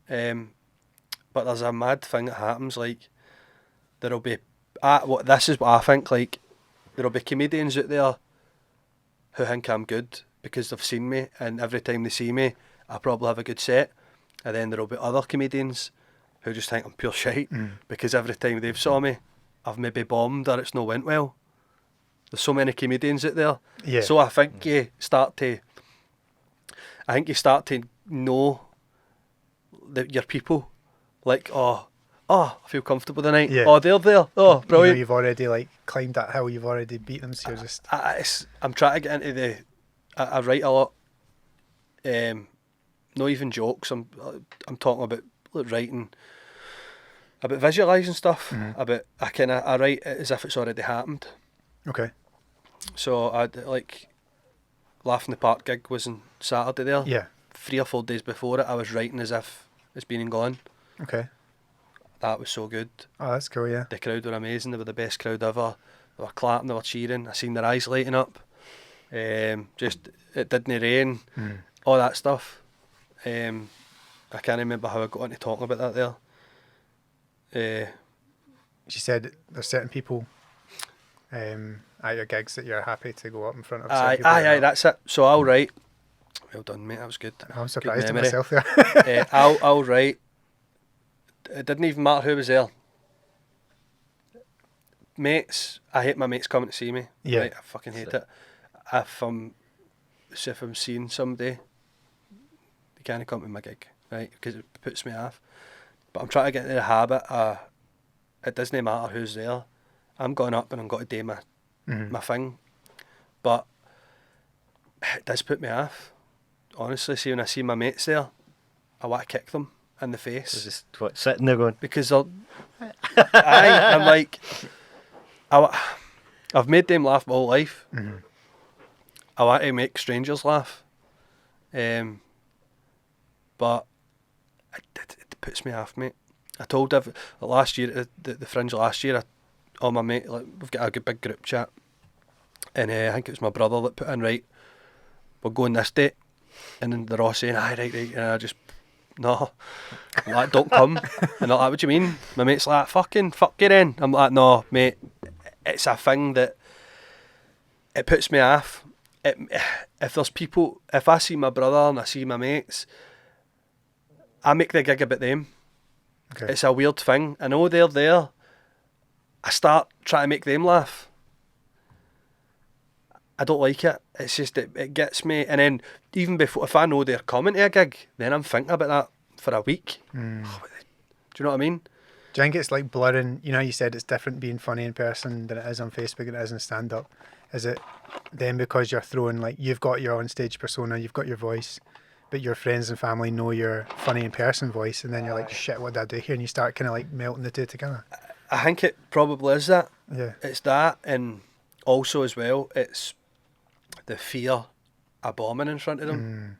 C: But there's a mad thing that happens, like, there'll be... this is what I think, like, there'll be comedians out there who think I'm good because they've seen me, and every time they see me, I probably have a good set. And then there'll be other comedians who just think I'm pure shite because every time they've saw me, I've maybe bombed or it's not went well. There's so many comedians out there.
A: Yeah.
C: So I think you start to know your people. Like, oh, I feel comfortable tonight.
A: Yeah.
C: Oh, they're there. Oh, brilliant.
A: You've already like climbed that hill. You've already beat them. So you're just...
C: I'm trying to get into the... I write a lot. Not even jokes. I'm talking about like, writing, about visualising stuff. About I write it as if it's already happened.
A: Okay.
C: So I like Laugh in the Park gig was on Saturday there.
A: Yeah. 3
C: or 4 days before it, I was writing as if it's been and gone.
A: Okay.
C: That was so good.
A: Oh, that's cool, yeah.
C: The crowd were amazing. They were the best crowd ever. They were clapping, they were cheering. I seen their eyes lighting up. Just, it didn't rain. All that stuff. I can't remember how I got into talking about that there.
A: She said there's certain people at your gigs that you're happy to go up in front of.
C: Aye, that's it. So I'll write. Well done, mate. That was good.
A: I'm surprised at
C: memory.
A: myself there.
C: I'll write. It didn't even matter who was there. Mates, I hate my mates coming to see me.
A: Yeah.
C: Right? I fucking hate it. If I'm seeing somebody, they can't come to my gig, right? Because it puts me off. But I'm trying to get into the habit. It doesn't matter who's there. I'm going up and I'm going to do my thing. But it does put me off. Honestly, see, when I see my mates there, I want to kick them in the face.
B: Just sitting there going...
C: Because I'm like... I've made them laugh my whole life. I want to make strangers laugh. But it puts me off, mate. I told last year, the Fringe last year, all my mate, like, we've got a good big group chat. And I think it was my brother that put in, right, we're going this date. And then they're all saying, aye, right. And I just, no. I'm like, don't come. And they're like, what do you mean? My mate's like, fuck you then. I'm like, no, mate. It's a thing that it puts me off. If there's people, if I see my brother and I see my mates, I make the gig about them.
A: Okay.
C: It's a weird thing. I know they're there. I start trying to make them laugh. I don't like it. It's just, it gets me. And then even before, if I know they're coming to a gig, then I'm thinking about that for a week. Do you know what I mean?
A: Do you think it's like blurring? You know, you said it's different being funny in person than it is on Facebook and it is in stand-up. Is it then because you're throwing, like, you've got your on-stage persona, you've got your voice, but your friends and family know your funny in-person voice, and then you're like, shit, what did I do here? And you start kind of like melting the two together.
C: I think it probably is that.
A: Yeah.
C: It's that, and also as well, it's the fear of bombing in front of them.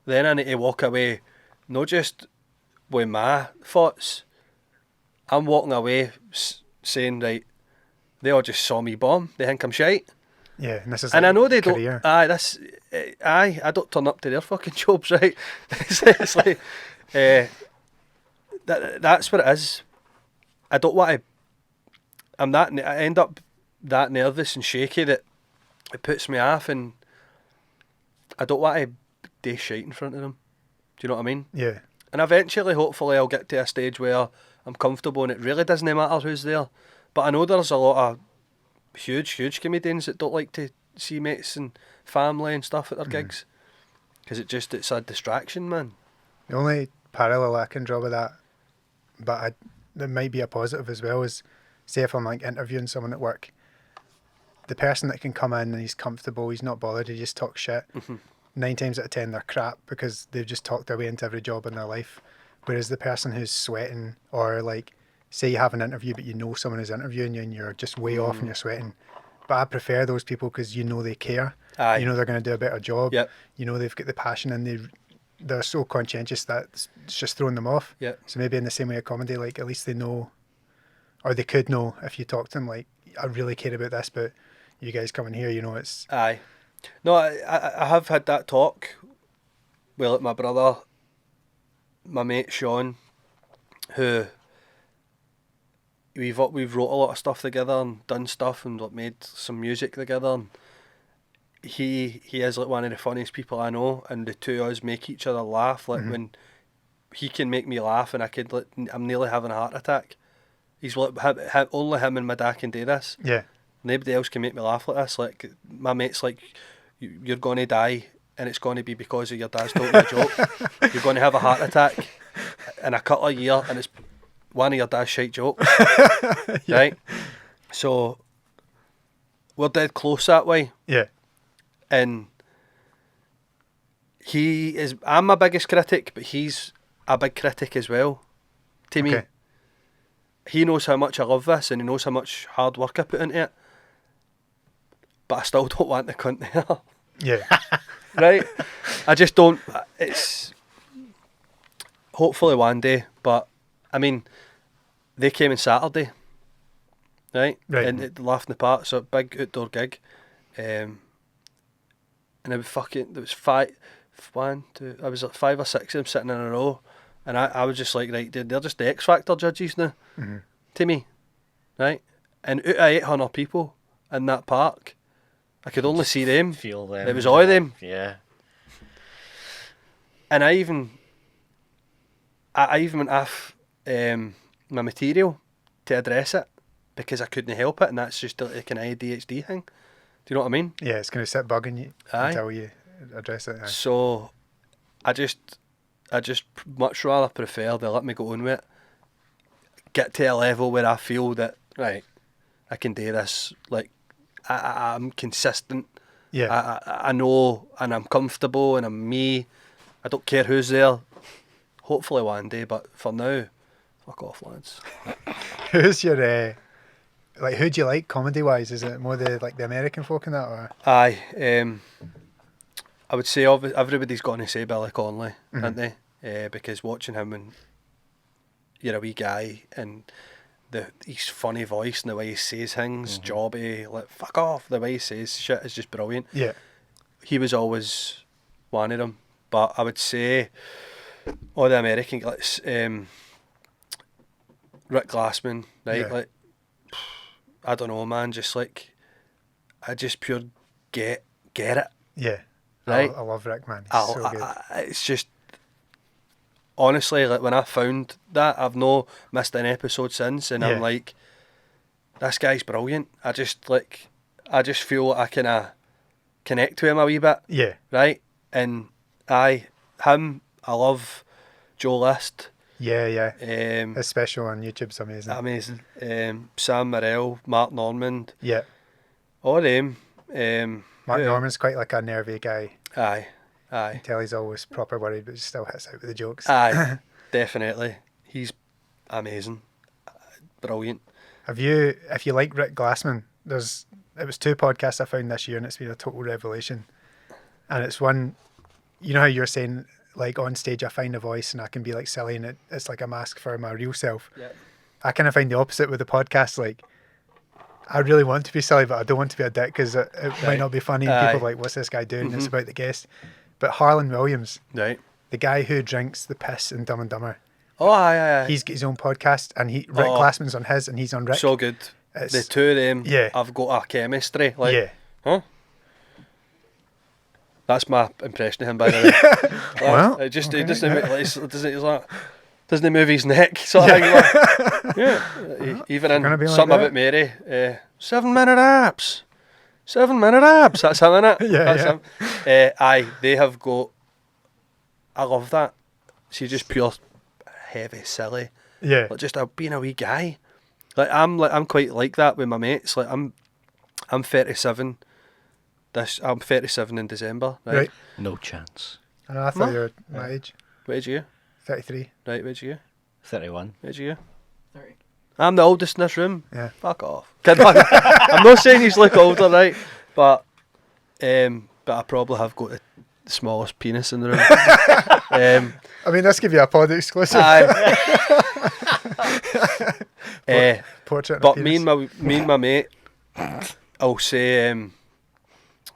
C: Then I need to walk away, not just with my thoughts. I'm walking away saying, right, they all just saw me bomb. They think I'm shite.
A: Yeah, and this is
C: And
A: like
C: I know they
A: career.
C: don't. I don't turn up to their fucking jobs, right? it's like, that's what it is. I don't want to. I end up that nervous and shaky that it puts me off, and I don't want to do shite in front of them. Do you know what I mean?
A: Yeah.
C: And eventually, hopefully, I'll get to a stage where I'm comfortable and it really doesn't matter who's there. But I know there's a lot of huge comedians that don't like to see mates and family and stuff at their gigs. Because it's a distraction, man.
A: The only parallel I can draw with that, but there might be a positive as well, is say if I'm like interviewing someone at work, the person that can come in and he's comfortable, he's not bothered, he just talks shit. 9 times out of 10 they're crap because they've just talked their way into every job in their life. Whereas the person who's sweating, or like, say you have an interview but you know someone is interviewing you and you're just way off and you're sweating. But I prefer those people because you know they care.
C: Aye.
A: You know they're going to do a better job.
C: Yep.
A: You know they've got the passion, and they're so conscientious that it's just throwing them off.
C: Yep.
A: So maybe in the same way of comedy, like, at least they know, or they could know if you talk to them, like, I really care about this, but you guys coming here, you know, it's...
C: Aye. No, I have had that talk with like my brother, my mate Sean, who we've wrote a lot of stuff together and done stuff and like made some music together, and he is like one of the funniest people I know, and the two of us make each other laugh. Like when he can make me laugh and I'm nearly having a heart attack. He's like, only him and my dad can do this.
A: Yeah.
C: Nobody else can make me laugh like this. Like my mate's like, you're going to die, and it's going to be because of your dad's told you a joke. You're going to have a heart attack in a couple of years, and it's one of your dad's shite jokes.
A: Yeah.
C: Right? So we're dead close that way.
A: Yeah.
C: And I'm my biggest critic, but he's a big critic as well to me.
A: Okay.
C: He knows how much I love this, and he knows how much hard work I put into it. But I still don't want the cunt there.
A: Yeah.
C: Right? I just don't. It's hopefully one day, but I mean, they came on Saturday, right?
A: Right.
C: And it Laugh in the Park, so a big outdoor gig. And it was I was like 5 or 6 of them sitting in a row, and I was just like, right, they're just the X Factor judges now, to me, right? And out of 800 people in that park, I could only see them.
B: Feel them.
C: It was all of them.
B: Yeah.
C: And I even went off my material to address it because I couldn't help it, and that's just like an ADHD thing. Do you know what I mean?
A: Yeah, it's going to sit bugging you
C: Aye.
A: until you address it. Aye.
C: So I just much rather prefer they let me go on with it, get to a level where I feel that, right, I can do this, like I'm consistent.
A: Yeah.
C: I know, and I'm comfortable, and I'm me. I don't care who's there. Hopefully one day, but for now, fuck off, lads.
A: Who's your, who do you like comedy-wise? Is it more the American folk in that, or?
C: Aye, I would say everybody's going to say Billy Connolly, aren't they? Because watching him, and you're a wee guy, and his funny voice and the way he says things, jobby, like fuck off, the way he says shit is just brilliant.
A: Yeah.
C: He was always one of them, but I would say all the American, like Rick Glassman, right?
A: Yeah.
C: Like, I don't know, man. Just like, I just pure get it.
A: Yeah.
C: Right?
A: I love Rick, man. He's so good.
C: It's just, honestly, like when I found that, I've no missed an episode since, and I'm like, this guy's brilliant. I just feel like I can connect with him a wee bit.
A: Yeah.
C: Right? And I love Joe List.
A: Yeah, yeah. His special on YouTube's amazing.
C: Amazing. Sam Morrell, Mark Normand,
A: Yeah.
C: all them.
A: Mark
C: yeah.
A: Norman's quite like a nervy guy.
C: Aye,
A: You
C: aye,
A: can tell he's always proper worried, but still hits out with the jokes.
C: aye. Definitely, he's amazing, brilliant.
A: If you like Rick Glassman, it was 2 podcasts I found this year, and it's been a total revelation. And it's one, you know how you're saying, like, on stage I find a voice and I can be like silly, and it's like a mask for my real self.
C: Yeah.
A: I kind of find the opposite with the podcast. Like, I really want to be silly, but I don't want to be a dick because it might not be funny. And people are like, what's this guy doing?
C: Mm-hmm.
A: It's about the guest. But Harlan Williams,
C: Right.
A: the guy who drinks the piss in Dumb and Dumber,
C: Oh, aye.
A: he's got his own podcast, and Rick Glassman's on his, and he's on Rick.
C: So good.
A: It's-
C: The two of them,
A: Yeah.
C: I've got a chemistry. Like,
A: yeah.
C: huh? That's my impression of him, by the way.
A: Well,
C: it just
A: okay,
C: it doesn't move his neck. Sort of thing. Like, yeah. Even
A: gonna
C: in
A: be like
C: something
A: that.
C: about Mary, 7-minute abs. 7-minute abs. That's him, innit?
A: Yeah,
C: That's
A: yeah.
C: him. Aye, they have got. I love that. She's just pure heavy, silly.
A: Yeah.
C: Like just being a wee guy. I'm quite like that with my mates. Like I'm 37. I'm 37 in December.
A: Right.
B: No chance.
A: I know, I thought
C: No.
A: you were my age.
C: What age are you?
A: 33.
C: Right, what age are you?
B: 31.
C: What age are you?
D: 30.
C: I'm the oldest in this room.
A: Yeah.
C: Fuck off. Kid, I'm not saying he's look older, right? But I probably have got the smallest penis in the room.
A: I mean, let's give you a pod exclusive. Portrait of a
C: But
A: penis.
C: me and my mate, I'll say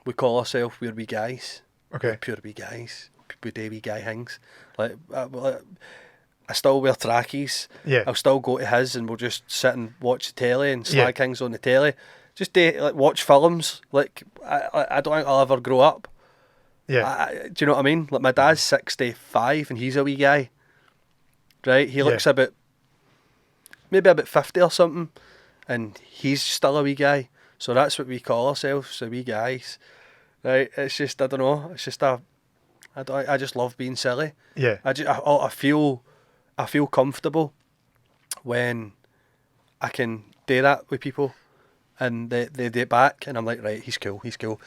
C: we call ourselves we're wee guys.
A: Okay.
C: Pure wee guys. We do wee guy things. Like I still wear trackies.
A: Yeah.
C: I'll still go to his and we'll just sit and watch the telly and
A: Yeah.
C: slag things on the telly. Just watch films. Like I don't think I'll ever grow up.
A: Yeah.
C: Do you know what I mean? Like my dad's 65 and he's a wee guy. Right? He looks maybe about 50 or something, and he's still a wee guy. So that's what we call ourselves, so wee guys. Right? It's just, I don't know. It's just I just love being silly.
A: Yeah.
C: I feel comfortable when I can do that with people, and they do it back, and I'm like, right, he's cool.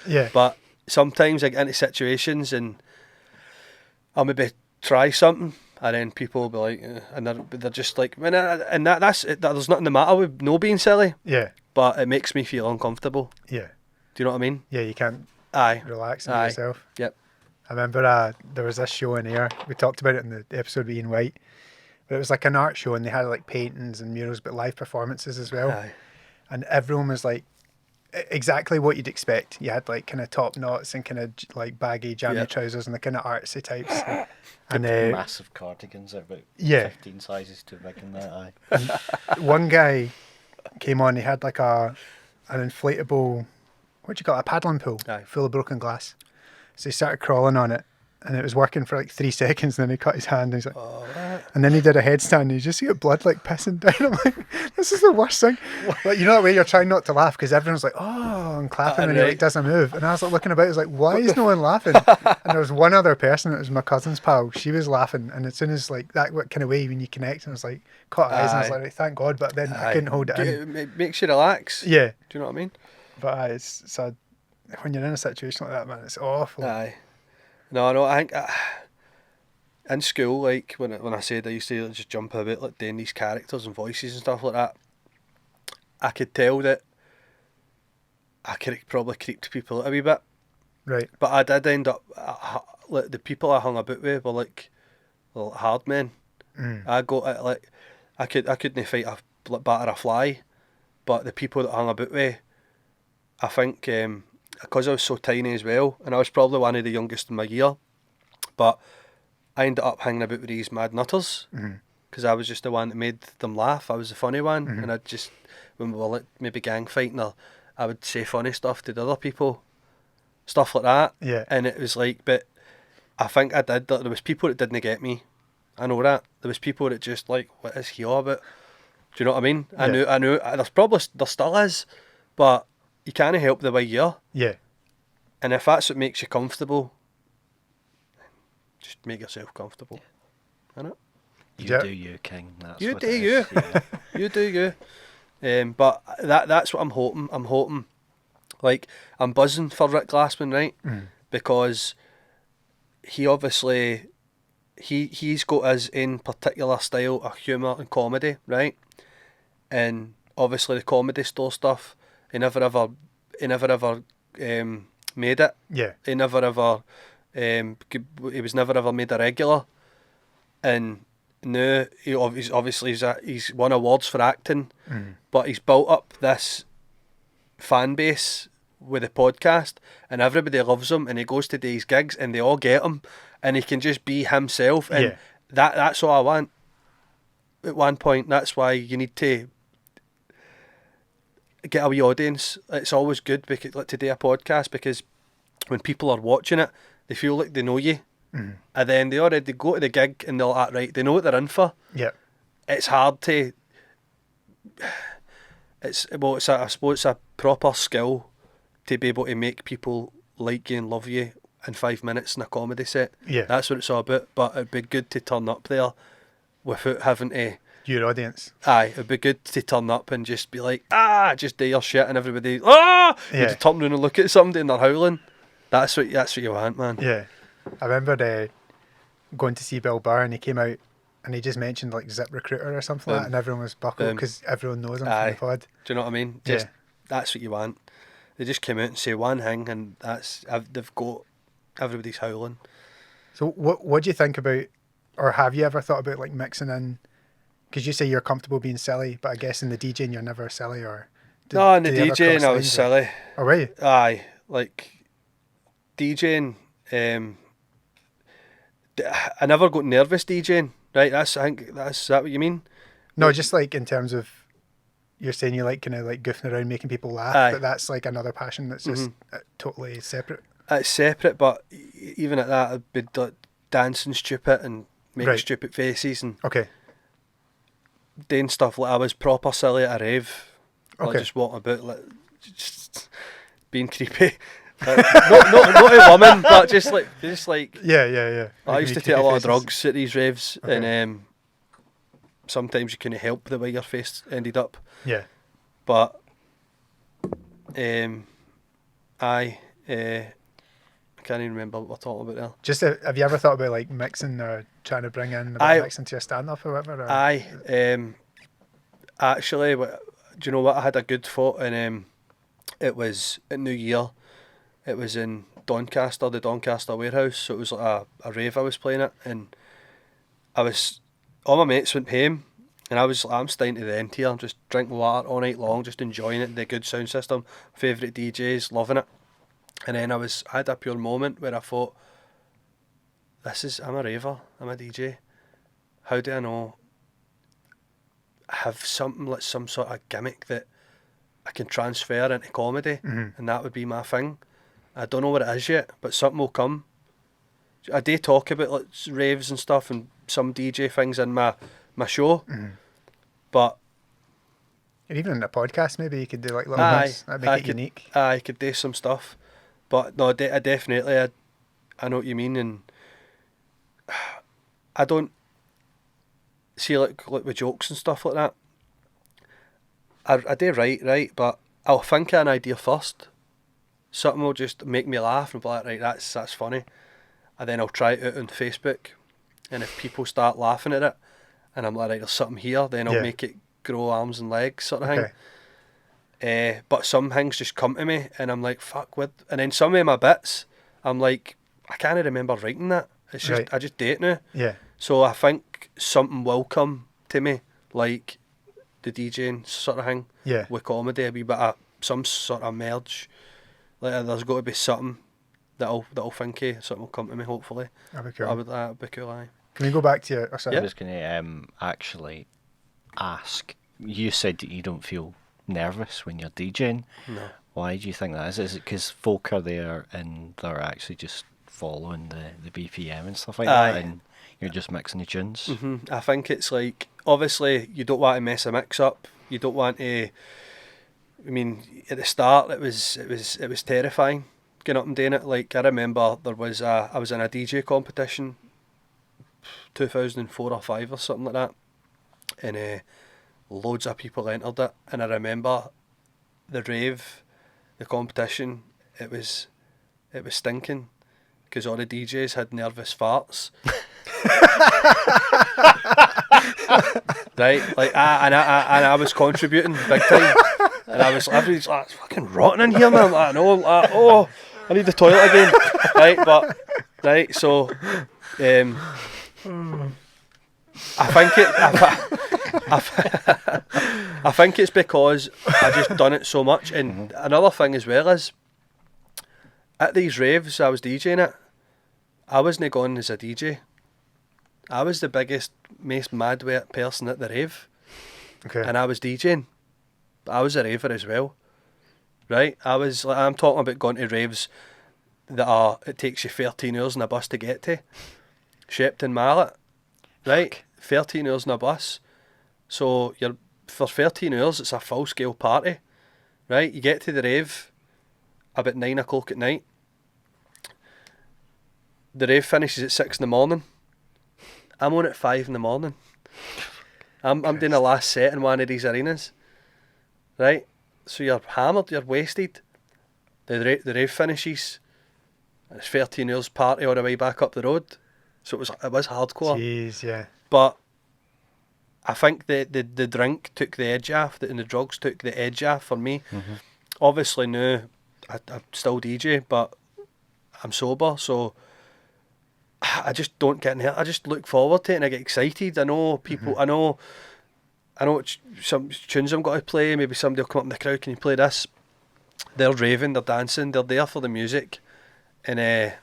A: Yeah.
C: But sometimes I get into situations and I'll maybe try something, and then people will be like, and they're just like, there's nothing the matter with no being silly,
A: Yeah.
C: but it makes me feel uncomfortable.
A: Yeah.
C: Do you know what I mean?
A: Yeah. You can't
C: Aye.
A: relax and be
C: Aye.
A: yourself.
C: Yep.
A: I remember there was this show in air. We talked about it in the episode with Ian White. But it was like an art show, and they had like paintings and murals, but live performances as well.
C: Aye.
A: And everyone was like exactly what you'd expect. You had like kind of top knots and kind of like baggy jammy
C: Yep.
A: trousers and the kind of artsy types. And
B: Massive cardigans are about
A: Yeah.
B: 15 sizes too big in that. Aye.
A: one guy came on. He had like an inflatable, what do you call it, a paddling pool
C: Aye.
A: full of broken glass. So he started crawling on it, and it was working for like 3 seconds. And then he cut his hand, and he's like,
C: Oh, right.
A: and then he did a headstand, and you just see it blood like pissing down. I'm like, this is the worst thing. Like, you know that way you're trying not to laugh because everyone's like, oh, and clapping, and he
C: right.
A: like doesn't move. And I was like looking about, I was like, why is no one laughing? And there was one other person, it was my cousin's pal. She was laughing, and as soon as like that kind of way when you connect, and I was like, caught eyes, and I was
C: Aye.
A: like, right, thank God. But then I
C: Aye.
A: couldn't hold it in.
C: It makes you relax.
A: Yeah,
C: Do you know what I mean?
A: but it's sad when you're in a situation like that, man. It's awful.
C: Aye. No, I think in school, like when I said I used to just jump about like doing these characters and voices and stuff like that, I could tell that I could probably creeped people out a wee bit.
A: Right.
C: But I did end up like the people I hung about with were like hard men.
A: Mm.
C: I got like I couldn't fight batter a fly, but the people that I hung about with, I think because I was so tiny as well, and I was probably one of the youngest in my year, but I ended up hanging about with these mad nutters because I was just the one that made them laugh. I was the funny one, and I just when we were like maybe gang fighting, I would say funny stuff to the other people, stuff like that.
A: Yeah.
C: And it was like, but I think I did. There was people that didn't get me. I know that. There was people that just like, what is he all about? Do you know what I mean? I
A: Yeah.
C: knew. There still is, but you can't help the way you are.
A: Yeah.
C: And if that's what makes you comfortable, just make yourself comfortable. Innit?
B: You
A: Yeah.
B: do you, King. That's
C: You
B: what
C: do
B: it
C: you.
B: is, yeah.
C: You do you. But that's what I'm hoping. I'm hoping Like, I'm buzzing for Rick Glassman, right? Because he obviously, he's got his own particular style of humour and comedy, right? And obviously the Comedy Store stuff, he never ever made it.
A: Yeah.
C: He never ever, he was never ever made a regular. And now he's won awards for acting, but he's built up this fan base with the podcast, and everybody loves him, and he goes to these gigs and they all get him, and he can just be himself, and that's what I want at one point. That's why you need to get a wee audience. It's always good because, like, to do a podcast, because when people are watching it, they feel like they know you, and then they already go to the gig and they're like, right, they know what they're in for.
A: Yeah.
C: It's hard to. I suppose it's a proper skill to be able to make people like you and love you in 5 minutes in a comedy set.
A: Yeah.
C: That's what it's all about. But it'd be good to turn up there without having to.
A: Your audience.
C: Aye, it'd be good to turn up and just be like, just do your shit, and everybody, You just turn around and look at somebody and they're howling. That's what you want, man.
A: Yeah. I remember going to see Bill Burr, and he came out and he just mentioned like ZipRecruiter or something like that, and everyone was buckled because everyone knows him from the pod.
C: Do you know what I mean? That's what you want. They just came out and say one thing, and they've got everybody's howling.
A: So what do you think about, or have you ever thought about like mixing in? Because you say you're comfortable being silly, but I guess in the DJing you're never silly, or
C: no, in the DJing I was silly.
A: Oh, were you?
C: Aye, like DJing. I never got nervous DJing. Right, I think that's that what you mean?
A: No, just like in terms of, you're saying you like kind of like goofing around, making people laugh, but that's like another passion that's just totally separate.
C: It's separate, but even at that, I'd be like dancing stupid and making stupid faces and doing stuff like I was proper silly at a rave. Like just walking about like just being creepy. not a woman, but just like
A: yeah.
C: I used to take a lot of drugs at these raves, and sometimes you couldn't help the way your face ended up.
A: Yeah,
C: but I can't even remember what we're talking about there.
A: Just have you ever thought about like mixing or trying to bring in a bit of mix into your stand-up or whatever? Or?
C: Actually, do you know what? I had a good thought, and it was at New Year. It was in Doncaster, the Doncaster warehouse. So it was like a rave I was playing at, and all my mates went home, and I'm staying to the end here, just drinking water all night long, just enjoying it. The good sound system, favourite DJs, loving it. And then I had a pure moment where I thought, I'm a raver, I'm a DJ. How do I know? Have something like some sort of gimmick that I can transfer into comedy, and that would be my thing. I don't know what it is yet, but something will come. I do talk about like raves and stuff and some DJ things in my show, but
A: even in a podcast, maybe you could do like little bits that make it unique.
C: I could do some stuff, but no, I definitely I know what you mean, and I don't see like with jokes and stuff like that. I do right, but I'll think of an idea first. Something will just make me laugh and be like, right, that's funny, and then I'll try it out on Facebook, and if people start laughing at it, and I'm like, right, there's something here, then I'll make it grow arms and legs, sort of thing. But some things just come to me, and I'm like, fuck, what? And then some of my bits, I'm like, I can't remember writing that. It's just I just do it now.
A: Yeah.
C: So I think something will come to me, like the DJing sort of thing.
A: Yeah.
C: With comedy, a wee bit of some sort of merge. Like there's got to be something that'll think of, something will come to me, hopefully.
A: That'd be cool.
C: That'd be cool, aye.
A: Can we go back to your... Oh, sorry.
B: I was going to actually ask, you said that you don't feel nervous when you're DJing.
C: No.
B: Why do you think that is? Is it because folk are there and they're actually just following the BPM and stuff like that, and you're just mixing the tunes?
C: I think it's like, obviously you don't want to mess a mix up. You don't want to... I mean, at the start it was terrifying getting up and doing it. Like I remember I was in a DJ competition, 2004 or 5 or something like that, and loads of people entered it. And I remember the rave the competition, it was stinking because all the DJs had nervous farts. Right, like and I was contributing big time, and everybody's like, it's fucking rotten in here, man. I'm like, no, like, oh, I need the toilet again. Right, so I think it's because I just done it so much. And another thing as well is, at these raves I was DJing it, I wasn't going as a DJ. I was the biggest, most madware person at the rave.
A: Okay.
C: And I was DJing. But I was a raver as well. Right? I'm talking about going to raves that it takes you 13 hours on a bus to get to. Shepton Mallet. Right? 13 hours on a bus. So for 13 hours it's a full scale party. Right? You get to the rave about 9 o'clock at night. The rave finishes at 6 in the morning. I'm on at 5 in the morning. I'm doing the last set in one of these arenas. Right? So you're hammered, you're wasted. The rave finishes. It's 13 hours party all the way back up the road. So it was hardcore.
A: Jeez, yeah.
C: But I think the drink took the edge off, and the drugs took the edge off for me. Obviously now I still DJ, but I'm sober, so I just don't get in here. I just look forward to it and I get excited. I know people, I know some tunes I'm got to play. Maybe somebody will come up in the crowd, can you play this? They're raving, they're dancing, they're there for the music. And I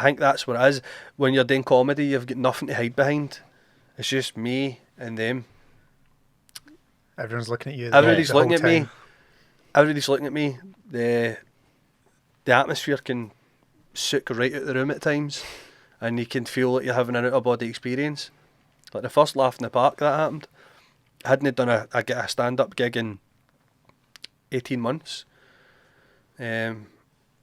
C: think that's what it is. When you're doing comedy, you've got nothing to hide behind. It's just me and them.
A: Everyone's looking at you.
C: Everybody's
A: the
C: looking
A: whole
C: at me.
A: time.
C: Everybody's looking at me. The atmosphere can soak right out the room at times, and you can feel like you're having an out of body experience. Like the first Laugh in the Park that happened, I hadn't done a stand up gig in 18 months, and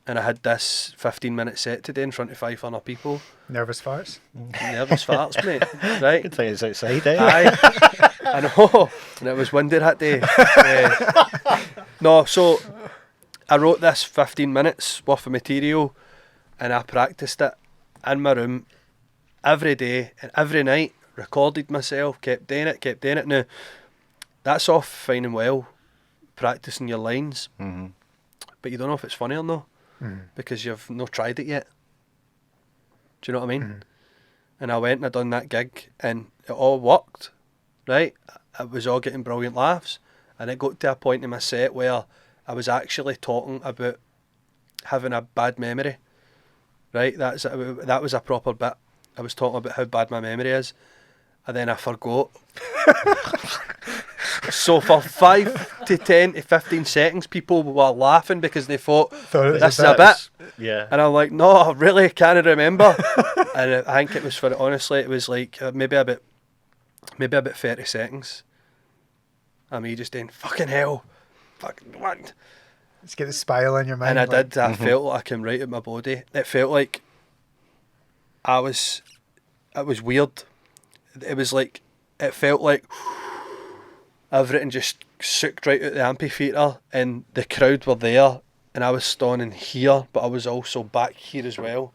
C: I had this 15-minute set today in front of 500 people.
A: Nervous farts?
C: Nervous farts, mate. Right?
B: Good thing it's outside, eh?
C: Aye, I know, and it was windy that day. No, so I wrote this 15 minutes worth of material, and I practiced it in my room every day and every night, recorded myself, kept doing it. Now, that's all fine and well, practicing your lines, but you don't know if it's funny or not, because you've not tried it yet. Do you know what I mean? And I went and I done that gig, and it all worked, right? It was all getting brilliant laughs, and it got to a point in my set where I was actually talking about having a bad memory, right? That was a proper bit. I was talking about how bad my memory is, and then I forgot. So for 5 to 10 to 15 seconds, people were laughing because they thought this is a bit.
B: Yeah.
C: And I'm like, no, I really can't remember. And I think it was honestly, it was like maybe about 30 seconds. I mean, just saying, fucking hell, fucking what?
A: Let's get the smile in your mind.
C: And I did. I felt like I came right out my body. It felt like it was weird. It was like, it felt like everything just sucked right out the amphitheatre, and the crowd were there, and I was standing here, but I was also back here as well.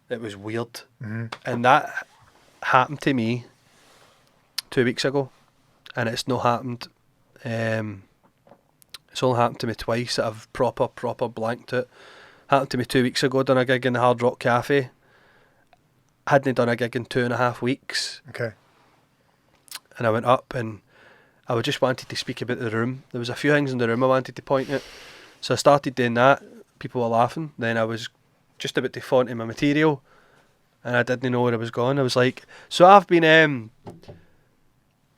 C: It was weird. And that happened to me 2 weeks ago, and it's not happened. It's only happened to me twice that I've proper blanked out. Happened to me 2 weeks ago, done a gig in the Hard Rock Cafe. Hadn't done a gig in 2.5 weeks.
A: Okay.
C: And I went up, and I just wanted to speak about the room. There was a few things in the room I wanted to point out. So I started doing that. People were laughing. Then I was just about to fall into my material, and I didn't know where I was going. I was like, so I've been,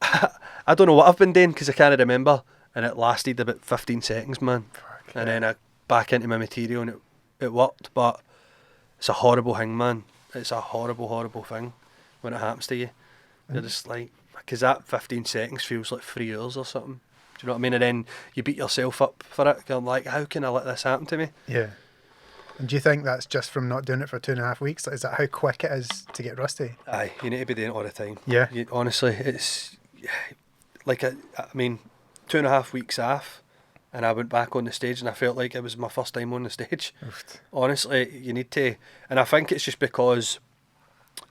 C: I don't know what I've been doing because I can't remember. And it lasted about 15 seconds, man.
A: Fuck,
C: and then I back into my material, and it worked. But it's a horrible thing, man. It's a horrible thing when it happens to you. You're just like, because that 15 seconds feels like 3 hours or something. Do you know what I mean? And then you beat yourself up for it. I'm like, how can I let this happen to me?
A: Yeah. And do you think that's just from not doing it for 2.5 weeks? Is that how quick it is to get rusty?
C: Aye, you need to be doing it all the time.
A: Yeah.
C: Honestly, it's like, I mean, 2.5 weeks off, and I went back on the stage and I felt like it was my first time on the stage.
A: Oof.
C: Honestly, you need to, and I think it's just because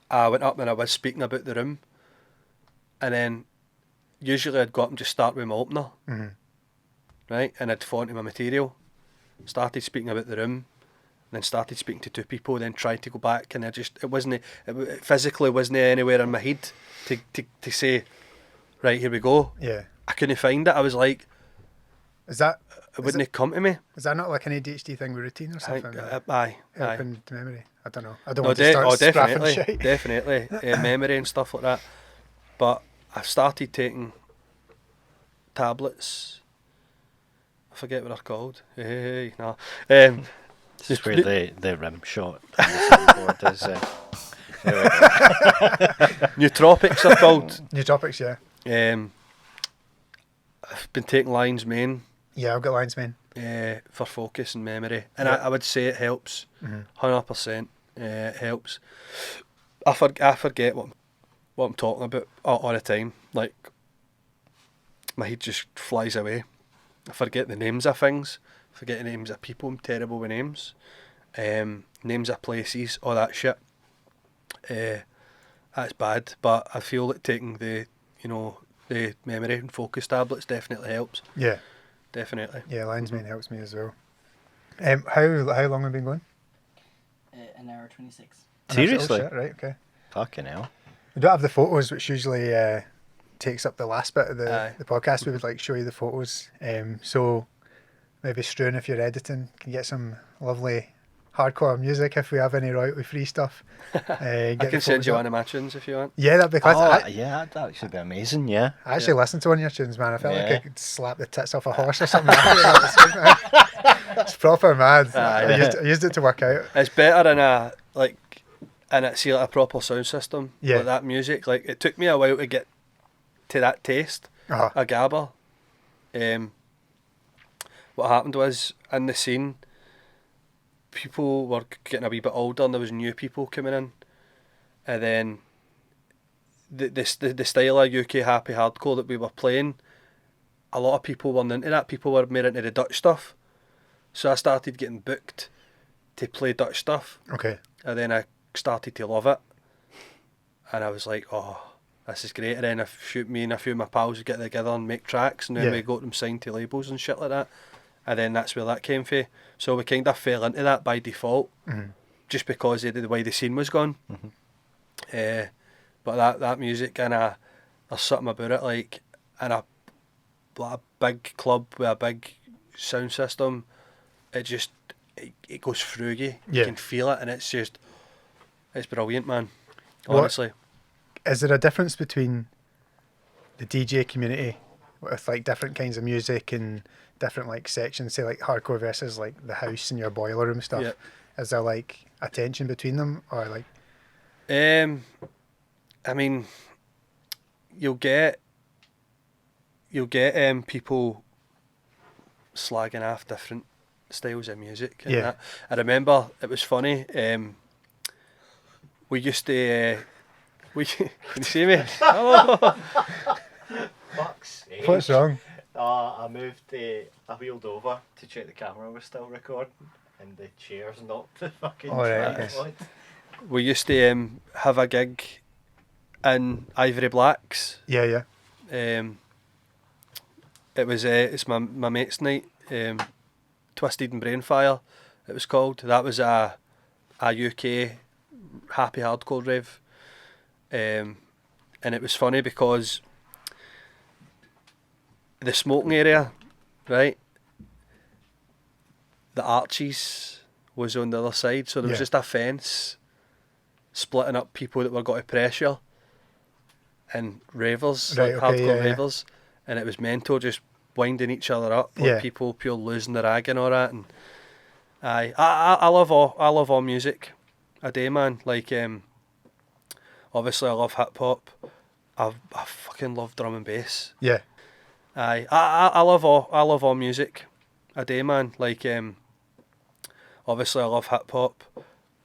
C: I went up and I was speaking about the room, and then usually I'd go up and just start with my opener, right, and I'd fall into my material, started speaking about the room, then started speaking to two people, then tried to go back, and it physically wasn't anywhere in my head to say, right, here we go.
A: Yeah.
C: I couldn't find it. I was like,
A: Is that
C: it wouldn't come to me.
A: is that not like an ADHD thing with routine or
C: I
A: something?
C: think, aye.
A: Helping to memory. I don't know. I don't
C: No,
A: want to start
C: definitely,
A: shit.
C: definitely, memory and stuff like that. But I've started taking tablets. I forget what they're called. Hey, no.
B: This is where the rim shot on the soundboard is. There we go.
C: Nootropics are called.
A: New topics, yeah.
C: I've been taking lion's mane
A: Yeah, I've got lines, man.
C: for focus and memory, and
A: Yeah.
C: I would say it helps.
A: Mm-hmm.
C: 100%. It helps. I forget what I'm talking about all the time. Like, my head just flies away. I forget the names of things. Forget the names of people. I'm terrible with names. Names of places, all that shit. That's bad. But I feel like taking the memory and focus tablets definitely helps.
A: Yeah.
C: Definitely.
A: Yeah, lines, man, helps me as well. How long have we been going?
D: An hour 26.
B: Seriously?
A: Oh, shit, right, okay.
B: Fucking hell.
A: We don't have the photos, which usually takes up the last bit of
C: Aye.
A: the podcast. We would like show you the photos. So maybe Struan, if you're editing, can get some lovely hardcore music if we have any royalty-free stuff.
C: I can send you one of my tunes if you want.
A: Yeah, that'd be class.
B: Oh, yeah, that'd actually be amazing, yeah.
A: I actually listened to one of your tunes, man. I felt like
B: Yeah.
A: I could slap the tits off a horse or something. It's proper mad.
C: Aye.
A: I used it to work out.
C: It's better in a a proper sound system.
A: Yeah.
C: Like that music. Like, it took me a while to get to that taste.
A: Uh-huh.
C: A gabber. What happened was, in the scene, people were getting a wee bit older and there was new people coming in, and then the style of UK happy hardcore that we were playing, a lot of people weren't into that. People were more into the Dutch stuff, so I started getting booked to play Dutch stuff,
A: Okay.
C: and then I started to love it, and I was like, oh, this is great. And then me and a few of my pals would get together and make tracks, and then
A: Yeah.
C: we got them signed to labels and shit like that. And then that's where that came from. So we kind of fell into that by default, just because of the way the scene was gone. But that music, and there's something about it, like in a big club with a big sound system, it goes through you.
A: Yeah.
C: You can feel it, and it's brilliant, man.
A: What-
C: Honestly.
A: Is there a difference between the DJ community with like different kinds of music and different like sections, say like hardcore versus like the house and your boiler room stuff?
C: Yeah.
A: Is there like a tension between them, or like?
C: I mean, you'll get people slagging off different styles of music. And
A: Yeah.
C: that. I remember it was funny. We used to. Can you see me? Oh.
B: Fuck's sake.
A: What's wrong?
B: I wheeled over to check the camera was still recording, and the chair's knocked the fucking
A: Oh, right,
B: tripod.
C: We used to have a gig in Ivory Blacks.
A: Yeah.
C: It was it's my mate's night. Twisted and Brainfire, it was called. That was a UK happy hardcore rave. And it was funny because the smoking area, right, the Archies was on the other side, so there was
A: Yeah.
C: just a fence splitting up people that were got to pressure and ravers,
A: Right,
C: like
A: okay,
C: hardcore
A: yeah.
C: ravers, and it was mental, just winding each other up, like
A: Yeah.
C: people pure losing their ag and all that. And I love all music, I do, man. Like obviously I love hip hop. I fucking love drum and bass.
A: Yeah.
C: I love all music. I do, man. Like obviously I love hip hop.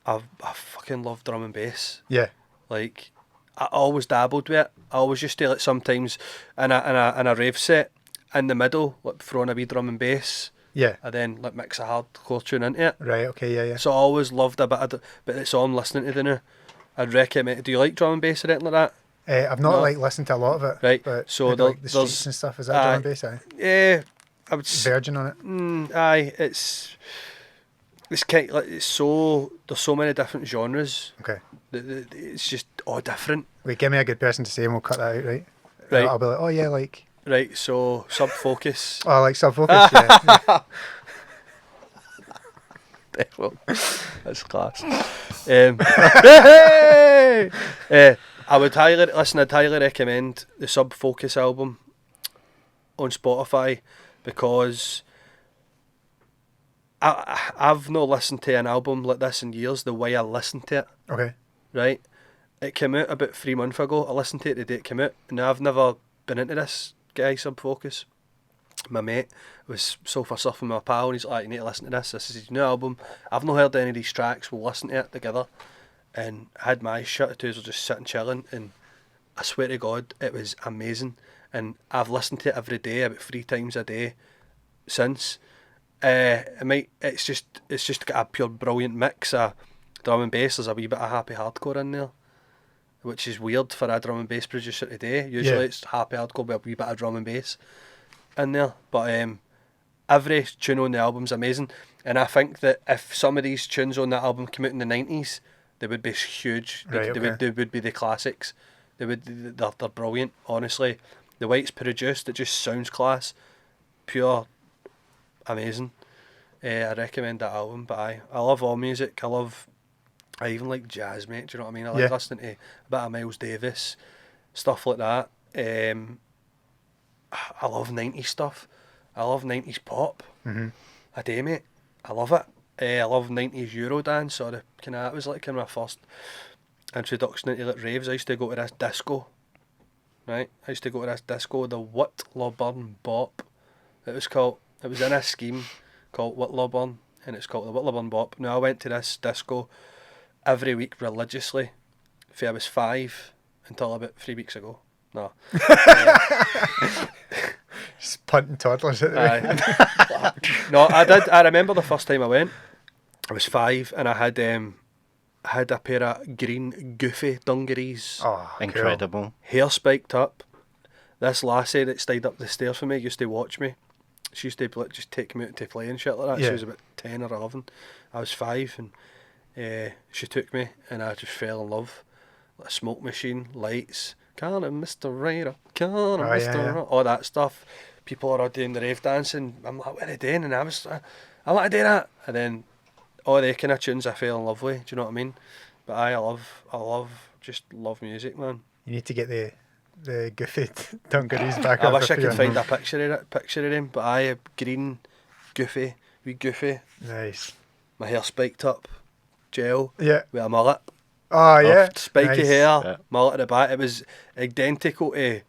C: I fucking love drum and bass.
A: Yeah.
C: Like, I always dabbled with it. I always used to, like, sometimes in a rave set, in the middle, like throwing a wee drum and bass,
A: Yeah.
C: and then like mix a hardcore tune into it.
A: Right. Okay. Yeah. Yeah.
C: So I always loved a bit of, but it's all I'm listening to now. I'd recommend. Do you like drum and bass or anything like that?
A: I've not
C: No.
A: like listened to a lot of it.
C: Right,
A: But
C: so
A: maybe, like the
C: there's-
A: streets and stuff. Is that drum and bass? Aye.
C: Yeah, I would.
A: Virgin on it.
C: Aye, it's kind like it's so there's so many different genres.
A: Okay.
C: It's just all different.
A: Wait, give me a good person to say, and we'll cut that out. Right.
C: Right.
A: I'll be like, oh yeah, like.
C: Right, so Sub Focus.
A: Oh, like Sub Focus. Yeah.
C: Well, that's class. Hey! I would I'd highly recommend the Sub Focus album on Spotify, because I've not listened to an album like this in years the way I listened to it.
A: Okay.
C: Right, it came out about 3 months ago. I listened to it the day it came out, and I've never been into this guy Sub Focus. My mate was sofa surfing with my pal, and he's like, you need to listen to this. This is his new album. I've not heard any of these tracks. We'll listen to it together. And I had my shut. The two were just sitting chilling, and I swear to God, it was amazing. And I've listened to it every day, about 3 times a day since. It's just got a pure brilliant mix of drum and bass. There's a wee bit of happy hardcore in there, which is weird for a drum and bass producer today. Usually it's happy hardcore with a wee bit of drum and bass in there. But every tune on the album's amazing, and I think that if some of these tunes on that album came out in the 90s, they would be huge.
A: Right,
C: They would be the classics. They're brilliant, honestly. The way it's produced, it just sounds class, pure amazing. I recommend that album. But I love all music. I even like jazz, mate. Do you know what I mean? I like listening to a bit of Miles Davis, stuff like that. I love 90s stuff. I love 90s pop.
A: Mm-hmm.
C: I do, mate. I love it. I love 90s Eurodance, or that was like my first introduction into like raves. I used to go to this disco, right? I used to go to this disco, the Whittlawburn Bop. It was in a scheme called Whittlawburn, and it's called the Whittlawburn Bop. Now I went to this disco every week religiously, from I was 5 until about 3 weeks ago. No.
A: Just punting toddlers at the way.
C: No, I did. I remember the first time I went. I was 5, and I had a pair of green goofy dungarees,
A: Oh,
B: Incredible.
C: hair spiked up. This lassie that stayed up the stairs for me used to watch me. She used to just take me out to play and shit like that.
A: Yeah.
C: She was about 10 or 11. I was 5, and she took me, and I just fell in love. Like a smoke machine, lights, can it, Mr. Rider, can it, Mr.
A: yeah.
C: Rider, all that stuff. People are all doing the rave dancing. I'm like, what are they doing? And I was like, I want to do that. And then all the kind of tunes I fell in love with. Do you know what I mean? But I love music, man.
A: You need to get the goofy dungarees back
C: I
A: up.
C: wish I
A: for
C: could
A: you.
C: find a picture of them. But I green, goofy, wee goofy.
A: Nice.
C: My hair spiked up, gel
A: Yeah.
C: with a mullet.
A: Oh yeah.
C: Spiky
A: Nice.
C: hair,
B: Yeah.
C: mullet at the back. It was identical to.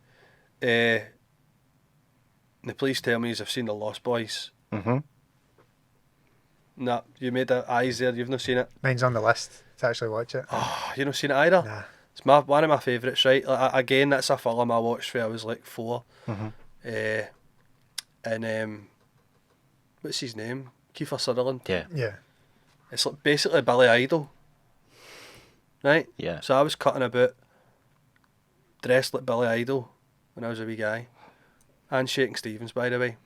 C: Now please tell me you've seen the Lost Boys.
B: Mm-hmm.
C: Nah, you made the eyes there. You've not seen it.
A: Mine's on the list to actually watch it.
C: Oh, you not seen it either.
A: Nah.
C: It's one of my favourites, right? Like, again, that's a film I watched when I was like 4.
B: Mm-hmm.
C: And what's his name? Kiefer Sutherland.
B: Yeah.
A: Yeah.
C: It's like basically Billy Idol, right?
B: Yeah.
C: So I was cutting about, dressed like Billy Idol when I was a wee guy, and Shaking Stevens, by the way.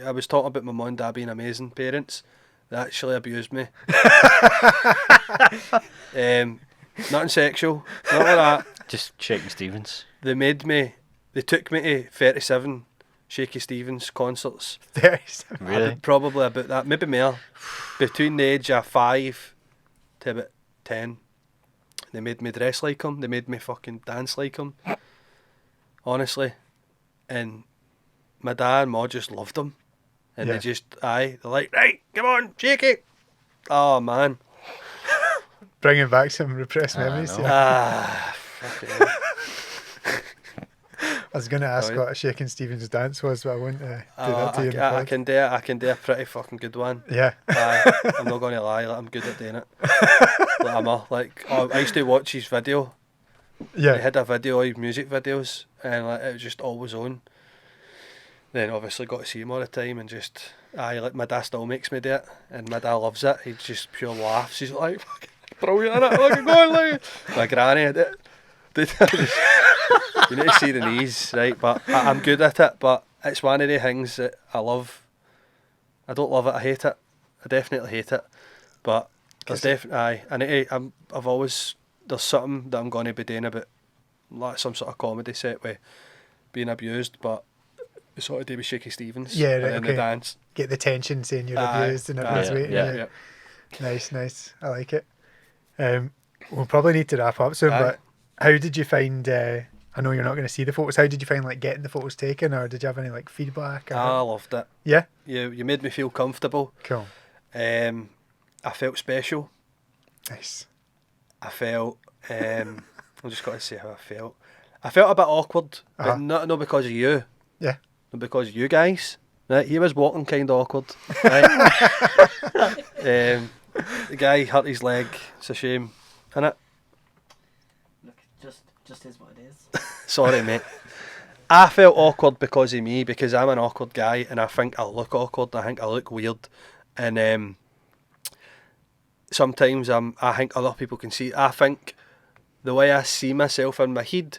C: I was talking about my mum and dad being amazing parents. They actually abused me. Nothing sexual, not like that.
B: Just Shaking Stevens.
C: They took me to 37 Shaky Stevens concerts.
A: 37.
B: Really?
C: Probably about that, maybe more. Between the age of 5 to about 10. They made me dress like him. They made me fucking dance like him. Honestly. And my dad and ma just loved him. And
A: Yeah.
C: they're like, right, come on, shake it. Oh, man.
A: Bringing back some repressed memories.
B: know.
A: Yeah.
C: Fucking hell.
A: I was going to ask
C: Right.
A: what a Shaking Stevens dance was, but I won't do that to you. in the
C: I
A: pod.
C: can do a pretty fucking good one.
A: Yeah.
C: I'm not going to lie, like, I'm good at doing it. I used to watch his video. He
A: Yeah.
C: had a video of his music videos, and like, it was just always on. then obviously got to see him all the time, and just like my dad still makes me do it, and my dad loves it. He just pure laughs. He's like, "Fucking brilliant, innit? Look at going, look." My granny did it. You need to see the knees, right? But I'm good at it. But it's one of the things that I love. I don't love it. I hate it. I definitely hate it. But there's definitely I've always, there's something that I'm going to be doing about, like some sort of comedy set with being abused, but it's sort of do with Shaky Stevens.
A: Yeah, right,
C: and then the dance.
A: Get the tension saying you're abused and everyone's waiting.
C: Yeah.
A: Nice. I like it. We'll probably need to wrap up soon, but how did you find, I know you're not going to see the photos, how did you find like getting the photos taken, or did you have any like feedback?
C: I loved it.
A: Yeah?
C: You made me feel comfortable.
A: Cool.
C: I felt special.
A: Nice.
C: I felt, I'm just got to say how I felt. I felt a bit awkward, but not because of you.
A: Yeah.
C: Not because of you guys. Right, he was walking kind of awkward. Right? The guy hurt his leg. It's a shame, innit?
D: Look, just is what it is.
C: Sorry, mate. I felt awkward because of me, because I'm an awkward guy, and I think I look awkward. I think I look weird, and sometimes I think other people can see. I think the way I see myself in my head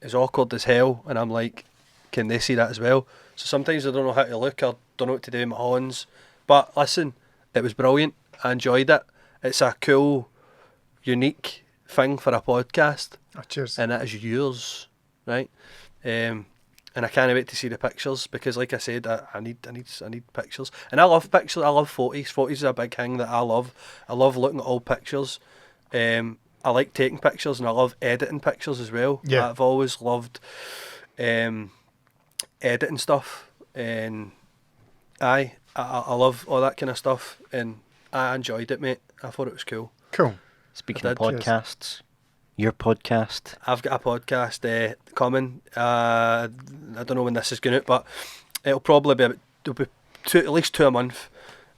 C: is awkward as hell, and I'm like, can they see that as well? So sometimes I don't know how to look, or don't know what to do with my hands. But listen, it was brilliant. I enjoyed it. It's a cool, unique thing for a podcast.
A: Oh, cheers.
C: And it is yours, right? And I can't wait to see the pictures, because, like I said, I need pictures, and I love pictures. I love photos. Photos is a big thing that I love. I love looking at old pictures. I like taking pictures, and I love editing pictures as well.
A: Yeah.
C: I've always loved editing stuff, and I love all that kind of stuff, and I enjoyed it, mate. I thought it was cool.
A: Cool.
B: Speaking of podcasts, your podcast.
C: I've got a podcast coming. I don't know when this is going out, but it'll probably be at least 2 a month.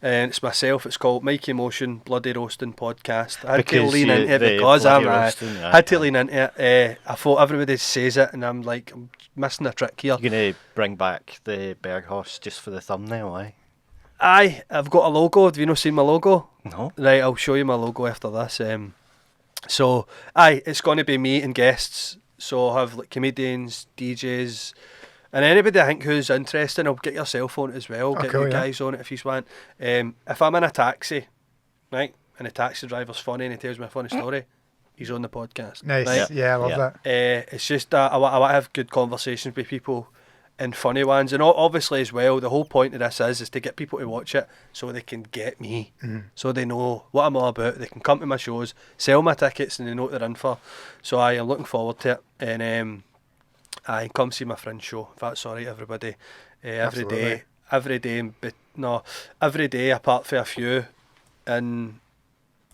C: And it's myself. It's called Mikey Motion Bloody Roasting Podcast. I had to lean into it because I'm had to lean into it. I thought everybody says it, and I'm like, I'm missing a trick here.
B: You're gonna bring back the Berghaus just for the thumbnail, eh?
C: Aye, I've got a logo. Have you not seen my logo?
B: No.
C: Right, I'll show you my logo after this. So, it's going to be me and guests. So I'll have like comedians, DJs, and anybody I think who's interested. I'll get your cell phone as well. Get you guys on it if you want. If I'm in a taxi, right, and the taxi driver's funny and he tells me a funny story, he's on the podcast.
A: Nice.
C: Right?
A: Yeah, I love that.
C: It's just that I want to have good conversations with people, and funny ones, and obviously as well, the whole point of this is to get people to watch it so they can get me, so they know what I'm all about. They can come to my shows, sell my tickets, and they know what they're in for. So I am looking forward to it, and I come see my friend's show, if that's alright, everybody. Every day apart from a few, and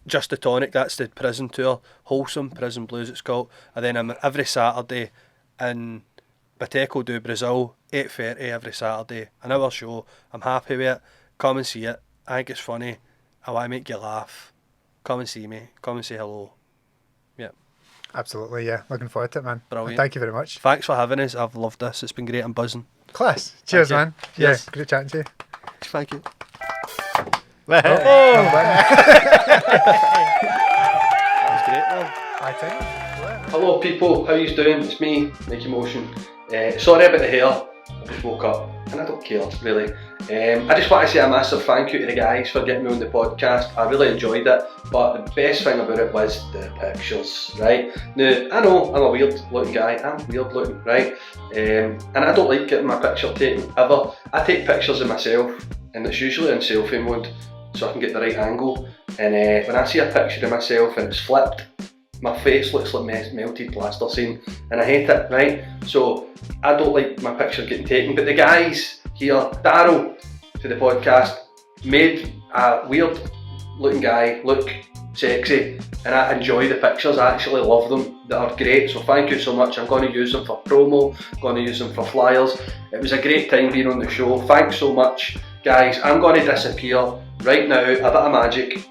C: Just the Tonic, that's the prison tour, Wholesome Prison Blues it's called, and then I'm every Saturday in Boteco do Brazil, 8:30 every Saturday, an hour show. I'm happy with it. Come and see it. I think it's funny. I want to make you laugh. Come and see me. Come and say hello. Yeah.
A: Absolutely, yeah. Looking forward to it, man.
C: Brilliant.
A: Thank you very much.
C: Thanks for having us. I've loved this. It's been great. I'm buzzing.
A: Class. Cheers,
C: Thank you.
A: man.
C: Cheers.
A: Yeah, great chatting to you.
C: Thank you.
A: That
C: was great, man.
A: I think.
C: Hello people, how you doing? It's me, Mikey Motion. Sorry about the hair, I just woke up and I don't care really. I just want to say a massive thank you to the guys for getting me on the podcast. I really enjoyed it, but the best thing about it was the pictures, right? Now, I know I'm a weird looking guy, I'm weird looking, right? And I don't like getting my picture taken ever. I take pictures of myself and it's usually in selfie mode so I can get the right angle. And when I see a picture of myself and it's flipped, my face looks like melted plasticine and I hate it, right? So I don't like my picture getting taken, but the guys here, Daryl to the podcast, made a weird looking guy look sexy, and I enjoy the pictures. I actually love them. They are great, so thank you so much. I'm going to use them for promo, I'm going to use them for flyers. It was a great time being on the show. Thanks so much guys. I'm going to disappear right now, a bit of magic.